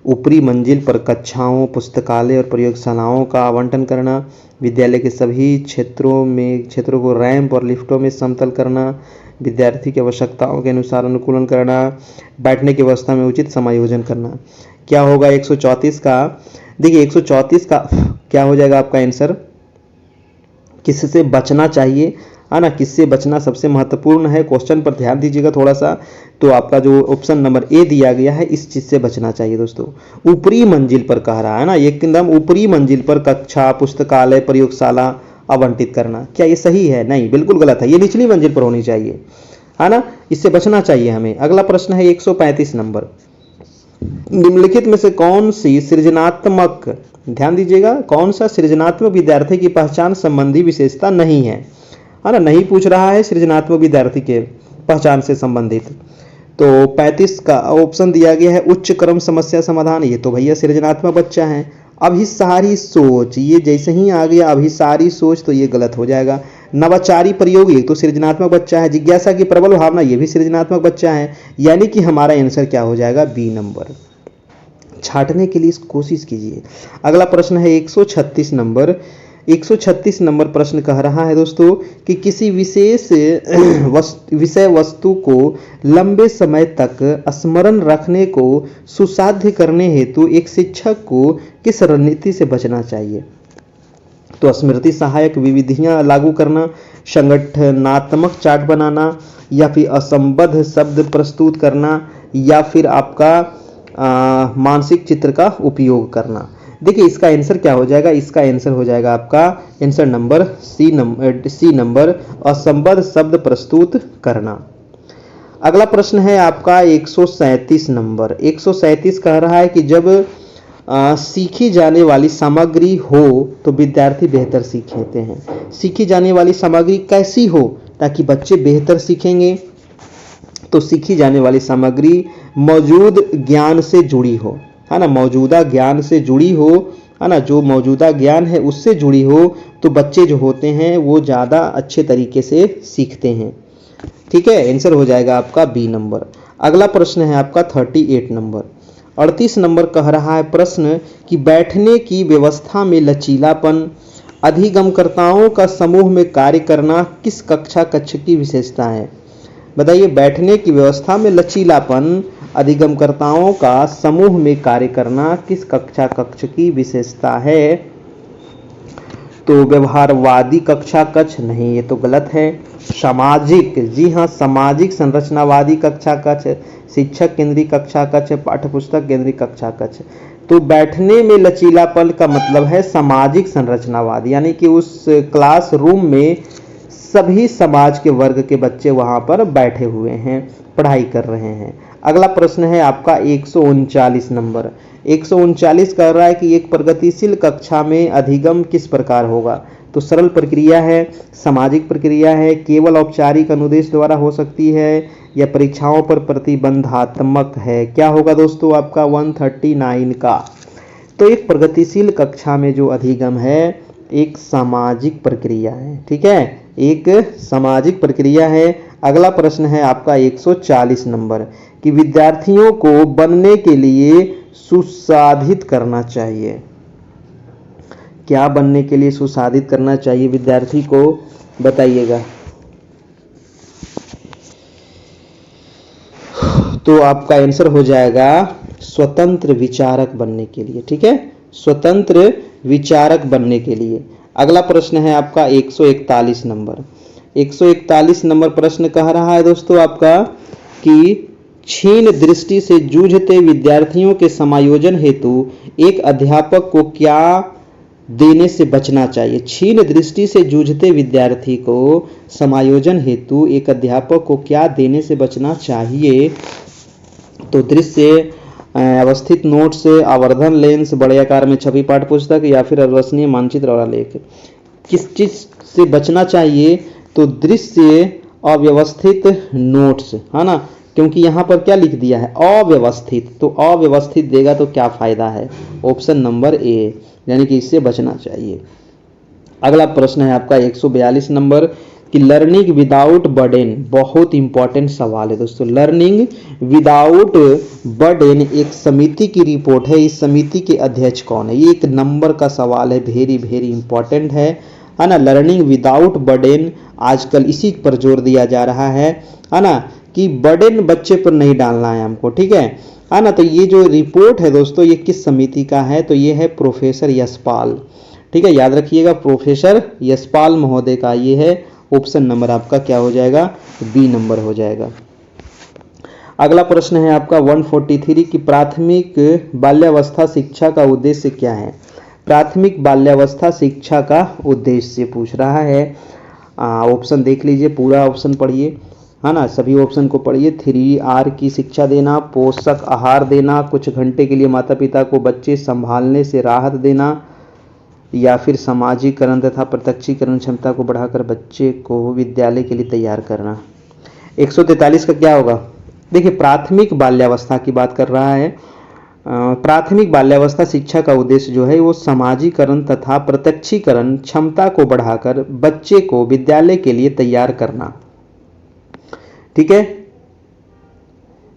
ऊपरी मंजिल पर कक्षाओं, पुस्तकालय और प्रयोगशालाओं का आवंटन करना, विद्यालय के सभी क्षेत्रों को रैंप और लिफ्टों में समतल करना, विद्यार्थी की आवश्यकताओं के अनुसार अनुकूलन करना, बैठने की व्यवस्था में उचित समायोजन करना। क्या होगा 134 का? देखिए 134 का क्या हो जाएगा आपका आंसर? किससे बचना चाहिए है ना? किससे बचना सबसे महत्वपूर्ण है? क्वेश्चन पर ध्यान दीजिएगा थोड़ा सा। तो आपका जो ऑप्शन नंबर ए दिया गया है, इस चीज से बचना चाहिए दोस्तों। ऊपरी मंजिल पर कह रहा है ना, एकदम ऊपरी मंजिल पर कक्षा, पुस्तकालय, प्रयोगशाला आवंटित करना। क्या ये सही है? नहीं, बिल्कुल गलत है। ये निचली मंजिल पर होनी चाहिए, है ना? इससे बचना चाहिए हमें। अगला प्रश्न है 135 नंबर। निम्नलिखित में से कौन सी सृजनात्मक, ध्यान दीजिएगा, कौन सा सृजनात्मक विद्यार्थी की पहचान संबंधी विशेषता नहीं है ना? नहीं पूछ रहा है सृजनात्मक विद्यार्थी के पहचान से संबंधित। तो 35 का ऑप्शन दिया गया है उच्च क्रम समस्या समाधान। ये तो भैया सृजनात्मक बच्चा है। अभिसारी सोच, ये जैसे ही आ गया अभिसारी सोच तो ये गलत हो जाएगा। नवाचारी प्रयोग, ये तो सृजनात्मक बच्चा है। जिज्ञासा की प्रबल भावना, ये भी सृजनात्मक बच्चा है। यानी कि हमारा आंसर क्या हो जाएगा? B number. छांटने के लिए कोशिश कीजिए। अगला प्रश्न है 136 नंबर। 136 नंबर प्रश्न कह रहा है दोस्तों कि किसी विशेष विषय वस्तु को लंबे समय तक स्मरण रखने को सुसाध्य करने हेतु एक शिक्षक को किस रणनीति से बचना चाहिए? तो स्मृति सहायक विविधियां लागू करना, संगठनात्मक चार्ट बनाना, या फिर असंबद्ध शब्द प्रस्तुत करना, या फिर आपका मानसिक चित्र का उपयोग करना। देखिए इसका आंसर क्या हो जाएगा? इसका आंसर हो जाएगा आपका आंसर नंबर सी नंबर, असंबद्ध शब्द प्रस्तुत करना। अगला प्रश्न है आपका 137 नंबर। 137 कह रहा है कि जब सीखी जाने वाली सामग्री हो तो विद्यार्थी बेहतर सीखते हैं। सीखी जाने वाली सामग्री कैसी हो ताकि बच्चे बेहतर सीखेंगे? तो सीखी जाने वाली सामग्री मौजूद ज्ञान से जुड़ी हो, है ना? मौजूदा ज्ञान से जुड़ी हो, है ना? जो मौजूदा ज्ञान है उससे जुड़ी हो तो बच्चे जो होते हैं वो ज़्यादा अच्छे तरीके से सीखते हैं। ठीक है, आंसर हो जाएगा आपका बी नंबर। अगला प्रश्न है आपका 38 नंबर। 38 नंबर कह रहा है प्रश्न कि बैठने की व्यवस्था में लचीलापन, अधिगमकर्ताओं का समूह में कार्य करना किस कक्ष की विशेषता है? बताइए, बैठने की व्यवस्था में लचीलापन, अधिगमकर्ताओं का समूह में कार्य करना किस कक्ष की विशेषता है? तो व्यवहारवादी कक्षा कक्ष नहीं, ये तो गलत है। सामाजिक, जी हाँ, सामाजिक संरचनावादी कक्षा कक्ष, शिक्षक केंद्रीय कक्षा कक्ष, पाठ्यपुस्तक केंद्रीय कक्षा कक्ष। तो बैठने में लचीलापन का मतलब है सामाजिक संरचनावादी, यानी कि उस क्लासरूम में सभी समाज के वर्ग के बच्चे वहां पर बैठे हुए हैं, पढ़ाई कर रहे हैं। अगला प्रश्न है आपका 139 नंबर। 139 कह रहा है कि एक प्रगतिशील कक्षा में अधिगम किस प्रकार होगा? तो सरल प्रक्रिया है, सामाजिक प्रक्रिया है, केवल औपचारिक अनुदेश द्वारा हो सकती है, या परीक्षाओं पर प्रतिबंधात्मक है। क्या होगा दोस्तों आपका 139 का? तो एक प्रगतिशील कक्षा में जो अधिगम है एक सामाजिक प्रक्रिया है। ठीक है, एक सामाजिक प्रक्रिया है। अगला प्रश्न है आपका 140 नंबर कि विद्यार्थियों को बनने के लिए सुसाधित करना चाहिए। क्या बनने के लिए सुसाधित करना चाहिए विद्यार्थी को? बताइएगा। तो आपका आंसर हो जाएगा स्वतंत्र विचारक बनने के लिए। ठीक है, स्वतंत्र विचारक बनने के लिए। अगला प्रश्न है आपका 141 नंबर। 141 नंबर प्रश्न कह रहा है दोस्तों आपका कि क्षीण दृष्टि से जूझते विद्यार्थियों के समायोजन हेतु एक अध्यापक को क्या देने से बचना चाहिए? क्षीण दृष्टि से जूझते विद्यार्थी को समायोजन हेतु एक अध्यापक को क्या देने से बचना चाहिए? तो दृश्य अवस्थित नोट्स, आवर्धन लेंस, बड़े आकार में छपी पाठ्य पुस्तक, या फिर अविश्वसनीय मानचित्र और आलेख। किस चीज से बचना चाहिए? तो दृश्य अव्यवस्थित नोट्स, है ना, क्योंकि यहाँ पर क्या लिख दिया है अव्यवस्थित, तो अव्यवस्थित देगा तो क्या फायदा है, ऑप्शन नंबर ए, यानी कि इससे बचना चाहिए। अगला प्रश्न है आपका 142 नंबर कि लर्निंग विदाउट बर्डन, बहुत इंपॉर्टेंट सवाल है दोस्तों। लर्निंग विदाउट बर्डन एक समिति की रिपोर्ट है, इस समिति के अध्यक्ष कौन है, ये 1 नंबर का सवाल है, वेरी वेरी इंपॉर्टेंट है ना। लर्निंग विदाउट बर्डन आजकल इसी पर जोर दिया जा रहा है ना, कि बर्डन बच्चे पर नहीं डालना है हमको, ठीक है ना। तो ये जो रिपोर्ट है दोस्तों ये किस समिति का है, तो ये है प्रोफेसर यशपाल, ठीक है, याद रखिएगा प्रोफेसर यशपाल महोदय का ये है। ऑप्शन नंबर आपका क्या हो जाएगा, बी नंबर हो जाएगा। अगला प्रश्न है आपका 143 कि प्राथमिक बाल्यावस्था शिक्षा का उद्देश्य क्या है। प्राथमिक बाल्यावस्था शिक्षा का उद्देश्य पूछ रहा है। ऑप्शन देख लीजिए, पूरा ऑप्शन पढ़िए, है ना, सभी ऑप्शन को पढ़िए। 3R की शिक्षा देना, पोषक आहार देना, कुछ घंटे के लिए माता पिता को बच्चे संभालने से राहत देना, या फिर सामाजिकरण तथा प्रत्यक्षीकरण क्षमता को बढ़ाकर बच्चे को विद्यालय के लिए तैयार करना। 143 का क्या होगा, देखिए प्राथमिक बाल्यावस्था की बात कर रहा है। प्राथमिक बाल्यावस्था शिक्षा का उद्देश्य जो है वो सामाजिकरण तथा प्रत्यक्षीकरण क्षमता को बढ़ाकर बच्चे को विद्यालय के लिए तैयार करना, ठीक है,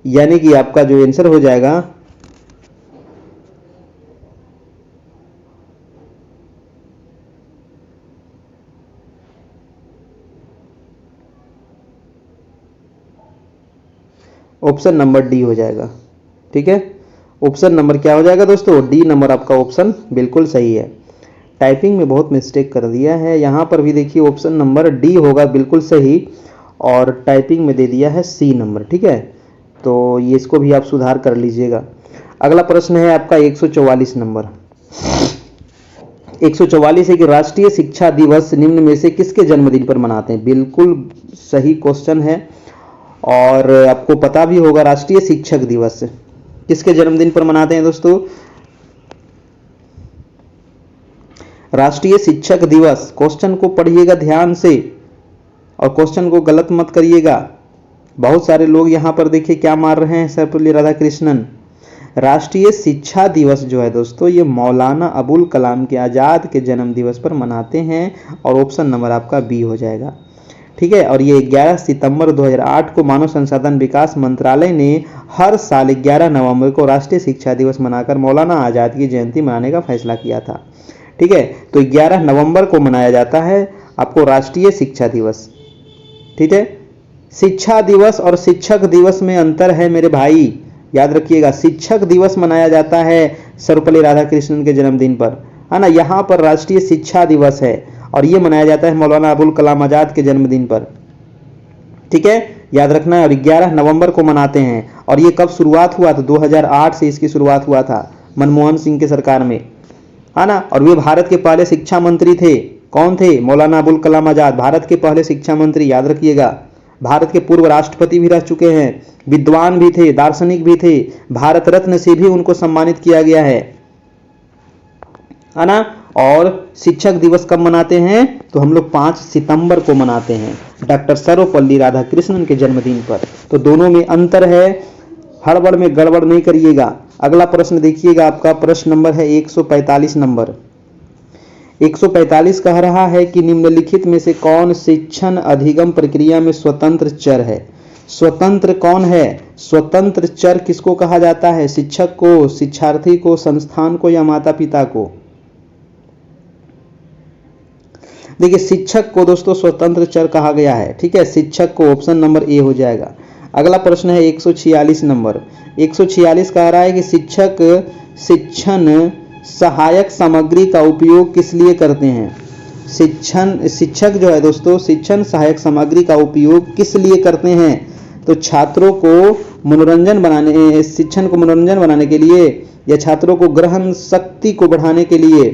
यानी कि आपका जो आंसर हो जाएगा ऑप्शन नंबर डी हो जाएगा, ठीक है। ऑप्शन नंबर क्या हो जाएगा दोस्तों, डी नंबर आपका ऑप्शन बिल्कुल सही है। टाइपिंग में बहुत मिस्टेक कर दिया है, यहाँ पर भी देखिए ऑप्शन नंबर डी होगा बिल्कुल सही, और टाइपिंग में दे दिया है सी नंबर, ठीक है, तो ये इसको भी आप सुधार कर लीजिएगा। अगला प्रश्न है आपका 144 नंबर। 144 है कि राष्ट्रीय शिक्षा दिवस निम्न में से किसके जन्मदिन पर मनाते हैं। बिल्कुल सही क्वेश्चन है, और आपको पता भी होगा राष्ट्रीय शिक्षक दिवस किसके जन्मदिन पर मनाते हैं दोस्तों। राष्ट्रीय शिक्षक दिवस, क्वेश्चन को पढ़िएगा ध्यान से और क्वेश्चन को गलत मत करिएगा। बहुत सारे लोग यहाँ पर देखिए क्या मार रहे हैं, सर्वपल्ली राधाकृष्णन। राष्ट्रीय शिक्षा दिवस जो है दोस्तों ये मौलाना अबुल कलाम के आज़ाद के जन्म दिवस पर मनाते हैं, और ऑप्शन नंबर आपका बी हो जाएगा, ठीक है। और ये 11 सितंबर 2008 को मानव संसाधन विकास मंत्रालय ने हर साल 11 नवंबर को राष्ट्रीय शिक्षा दिवस मनाकर मौलाना आज़ाद की जयंती मनाने का फैसला किया था, ठीक है। तो 11 नवंबर को मनाया जाता है आपको राष्ट्रीय शिक्षा दिवस, ठीक है। शिक्षा दिवस और शिक्षक दिवस में अंतर है मेरे भाई, याद रखिएगा। शिक्षक दिवस मनाया जाता है सर्वपल्ली राधाकृष्णन के जन्मदिन पर, है ना, यहाँ पर राष्ट्रीय शिक्षा दिवस है और ये मनाया जाता है मौलाना अबुल कलाम आज़ाद के जन्मदिन पर, ठीक है, याद रखना है। और 11 नवंबर को मनाते हैं, और ये कब शुरुआत हुआ था, 2008 से इसकी शुरुआत हुआ था मनमोहन सिंह के सरकार में, है ना। और वे भारत के पहले शिक्षा मंत्री थे, कौन थे, मौलाना अबुल कलाम आज़ाद, भारत के पहले शिक्षा मंत्री, याद रखिएगा। भारत के पूर्व राष्ट्रपति भी रह चुके हैं, विद्वान भी थे, दार्शनिक भी थे, भारत रत्न से भी उनको सम्मानित किया गया है ना। और शिक्षक दिवस कब मनाते हैं, तो हम लोग 5 सितंबर को मनाते हैं, डॉक्टर सर्वपल्ली राधाकृष्णन के जन्मदिन पर। तो दोनों में अंतर है, हड़बड़ में गड़बड़ नहीं करिएगा। अगला प्रश्न देखिएगा, आपका प्रश्न नंबर है 145 नंबर। 145 कह रहा है कि निम्नलिखित में से कौन शिक्षण अधिगम प्रक्रिया में स्वतंत्र चर है। स्वतंत्र कौन है, स्वतंत्र चर किसको कहा जाता है, शिक्षक को, शिक्षार्थी को, संस्थान को, या माता पिता को। देखिए शिक्षक को दोस्तों स्वतंत्र चर कहा गया है, ठीक है, शिक्षक को, ऑप्शन नंबर ए हो जाएगा। अगला प्रश्न है 146 नंबर। 146 कह रहा है कि शिक्षक शिक्षण सहायक सामग्री का उपयोग किस लिए करते हैं। शिक्षक जो है दोस्तों शिक्षण सहायक सामग्री का उपयोग किस लिए करते हैं, तो छात्रों को मनोरंजन बनाने, शिक्षण को मनोरंजन बनाने के लिए, या छात्रों को ग्रहण शक्ति को बढ़ाने के लिए।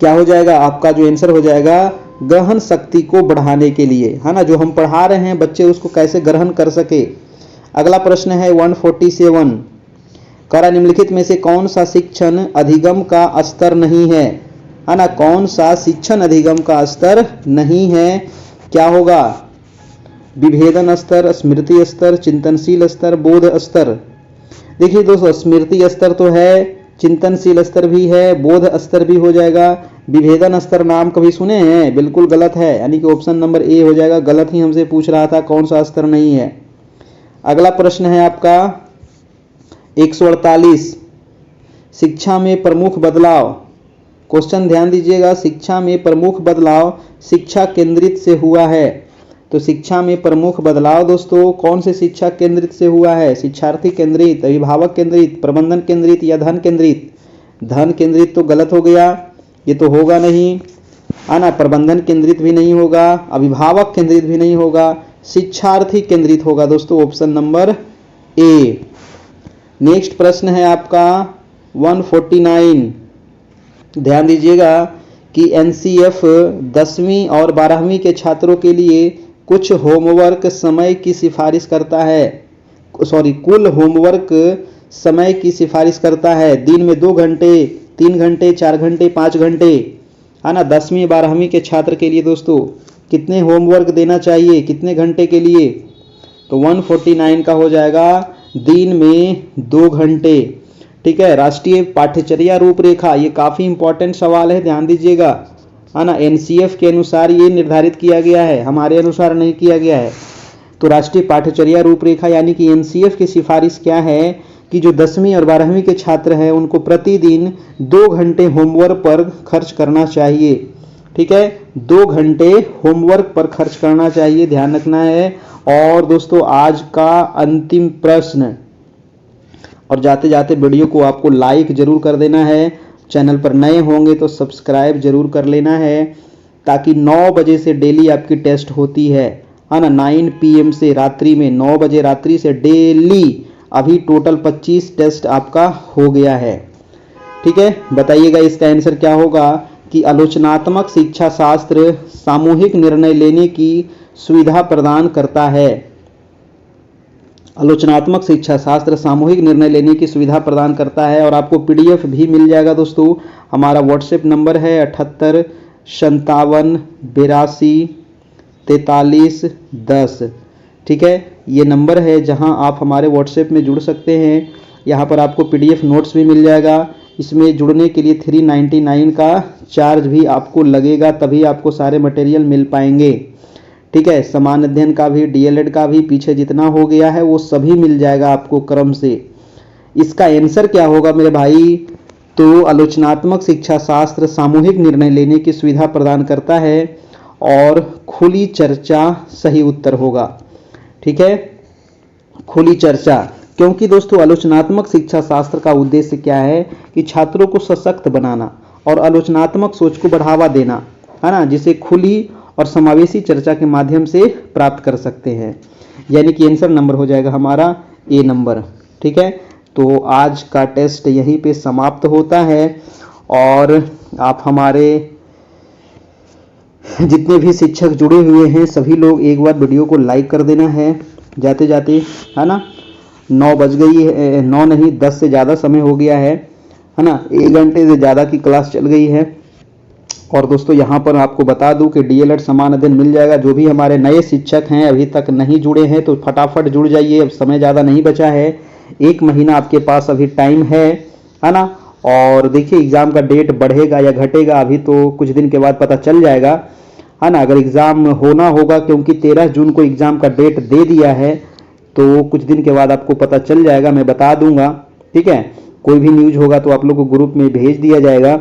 क्या हो जाएगा आपका जो आंसर हो जाएगा, ग्रहण शक्ति को बढ़ाने के लिए, है ना, जो हम पढ़ा रहे हैं बच्चे उसको कैसे ग्रहण कर सके। अगला प्रश्न है 147, करा निम्नलिखित में से कौन सा शिक्षण अधिगम का स्तर नहीं है ना, कौन सा शिक्षण अधिगम का स्तर नहीं है, क्या होगा, विभेदन स्तर, स्मृति स्तर, चिंतनशील स्तर, बोध स्तर। देखिए दोस्तों, स्मृति स्तर तो है, चिंतनशील स्तर भी है, बोध स्तर भी हो जाएगा। विभेदन स्तर नाम कभी सुने हैं? बिल्कुल गलत है, यानी कि ऑप्शन नंबर ए हो जाएगा। गलत ही हमसे पूछ रहा था, कौन सा स्तर नहीं है। अगला प्रश्न है आपका 148, शिक्षा में प्रमुख बदलाव। क्वेश्चन ध्यान दीजिएगा, शिक्षा में प्रमुख बदलाव शिक्षा केंद्रित से हुआ है। तो शिक्षा में प्रमुख बदलाव दोस्तों कौन से शिक्षा केंद्रित से हुआ है? शिक्षार्थी केंद्रित, अभिभावक केंद्रित, प्रबंधन केंद्रित या धन केंद्रित? धन केंद्रित तो गलत हो गया, ये तो होगा नहीं, है ना। प्रबंधन केंद्रित भी नहीं होगा, अभिभावक केंद्रित भी नहीं होगा, शिक्षार्थी केंद्रित होगा दोस्तों, ऑप्शन नंबर ए। नेक्स्ट प्रश्न है आपका 149। ध्यान दीजिएगा कि एनसीएफ 10वीं और 12वीं के छात्रों के लिए कुछ होमवर्क समय की सिफारिश करता है। कुल होमवर्क समय की सिफारिश करता है। दिन में 2 घंटे, 3 घंटे, 4 घंटे, 5 घंटे, है ना। 10वीं 12वीं के छात्र के लिए दोस्तों कितने होमवर्क देना चाहिए, कितने घंटे के लिए? तो 149 का हो जाएगा दिन में 2 घंटे। ठीक है। राष्ट्रीय पाठ्यचर्या रूपरेखा, ये काफ़ी इंपॉर्टेंट सवाल है, ध्यान दीजिएगा, है ना। एनसीएफ के अनुसार ये निर्धारित किया गया है, हमारे अनुसार नहीं किया गया है। तो राष्ट्रीय पाठ्यचर्या रूपरेखा यानी कि एनसीएफ की सिफारिश क्या है कि जो 10वीं और 12वीं के छात्र हैं उनको प्रतिदिन 2 घंटे होमवर्क पर खर्च करना चाहिए। ठीक है, 2 घंटे होमवर्क पर खर्च करना चाहिए, ध्यान रखना है। और दोस्तों आज का अंतिम प्रश्न, और जाते जाते वीडियो को आपको लाइक जरूर कर देना है, चैनल पर नए होंगे तो सब्सक्राइब जरूर कर लेना है, ताकि 9 बजे से डेली आपकी टेस्ट होती है ना। 9 PM से रात्रि में 9 बजे रात्रि से डेली अभी टोटल 25 टेस्ट आपका हो गया है। ठीक है, बताइएगा इसका आंसर क्या होगा कि आलोचनात्मक शिक्षा शास्त्र सामूहिक निर्णय लेने की सुविधा प्रदान करता है। आलोचनात्मक शिक्षा शास्त्र सामूहिक निर्णय लेने की सुविधा प्रदान करता है। और आपको PDF भी मिल जाएगा दोस्तों। हमारा व्हाट्सएप नंबर है 78 57 82 43 10। ठीक है, ये नंबर है जहां आप हमारे व्हाट्सएप में जुड़ सकते हैं। यहाँ पर आपको PDF नोट्स भी मिल जाएगा। इसमें जुड़ने के लिए 399 का चार्ज भी आपको लगेगा, तभी आपको सारे मटेरियल मिल पाएंगे। ठीक है, समान अध्ययन का भी, DLED का भी पीछे जितना हो गया है वो सभी मिल जाएगा आपको क्रम से। इसका आंसर क्या होगा मेरे भाई? तो आलोचनात्मक शिक्षा शास्त्र सामूहिक निर्णय लेने की सुविधा प्रदान करता है और खुली चर्चा सही उत्तर होगा। ठीक है, खुली चर्चा, क्योंकि दोस्तों आलोचनात्मक शिक्षा शास्त्र का उद्देश्य क्या है कि छात्रों को सशक्त बनाना और आलोचनात्मक सोच को बढ़ावा देना, है ना, जिसे खुली और समावेशी चर्चा के माध्यम से प्राप्त कर सकते हैं। यानी कि आंसर नंबर हो जाएगा हमारा ए नंबर। ठीक है, तो आज का टेस्ट यहीं पे समाप्त होता है। और आप हमारे जितने भी शिक्षक जुड़े हुए हैं सभी लोग एक बार वीडियो को लाइक कर देना है जाते जाते, है ना। 9 बज गई है, 9 नहीं 10 से ज़्यादा समय हो गया है ना। 1 घंटे से ज़्यादा की क्लास चल गई है। और दोस्तों यहाँ पर आपको बता दूं कि DLED समान अध्ययन मिल जाएगा। जो भी हमारे नए शिक्षक हैं अभी तक नहीं जुड़े हैं तो फटाफट जुड़ जाइए, अब समय ज़्यादा नहीं बचा है। 1 महीना आपके पास अभी टाइम है ना। और देखिए एग्ज़ाम का डेट बढ़ेगा या घटेगा अभी तो कुछ दिन के बाद पता चल जाएगा, है ना। अगर एग्ज़ाम होना होगा, क्योंकि 13 जून को एग्ज़ाम का डेट दे दिया है, तो कुछ दिन के बाद आपको पता चल जाएगा, मैं बता दूंगा। ठीक है, कोई भी न्यूज़ होगा तो आप लोग को ग्रुप में भेज दिया जाएगा।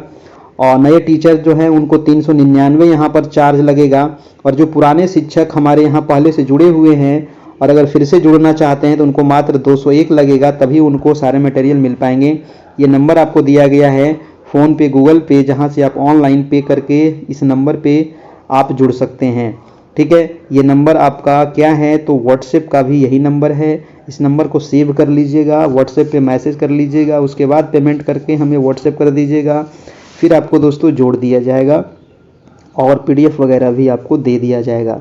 और नए टीचर जो हैं उनको 399 यहाँ पर चार्ज लगेगा। और जो पुराने शिक्षक हमारे यहाँ पहले से जुड़े हुए हैं और अगर फिर से जुड़ना चाहते हैं तो उनको मात्र 201 लगेगा, तभी उनको सारे मटेरियल मिल पाएंगे। ये नंबर आपको दिया गया है फ़ोन पे, गूगल पे, जहाँ से आप ऑनलाइन पे करके इस नंबर पे आप जुड़ सकते हैं। ठीक है, ये नंबर आपका क्या है तो व्हाट्सएप का भी यही नंबर है। इस नंबर को सेव कर लीजिएगा, व्हाट्सएप पे मैसेज कर लीजिएगा, उसके बाद पेमेंट करके हमें व्हाट्सएप कर दीजिएगा। फिर आपको दोस्तों जोड़ दिया जाएगा और PDF वगैरह भी आपको दे दिया जाएगा।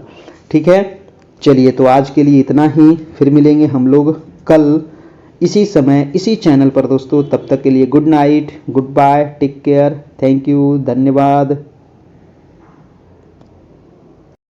ठीक है, चलिए तो आज के लिए इतना ही, फिर मिलेंगे हम लोग कल इसी समय इसी चैनल पर दोस्तों। तब तक के लिए good night, goodbye, take care, thank you, धन्यवाद।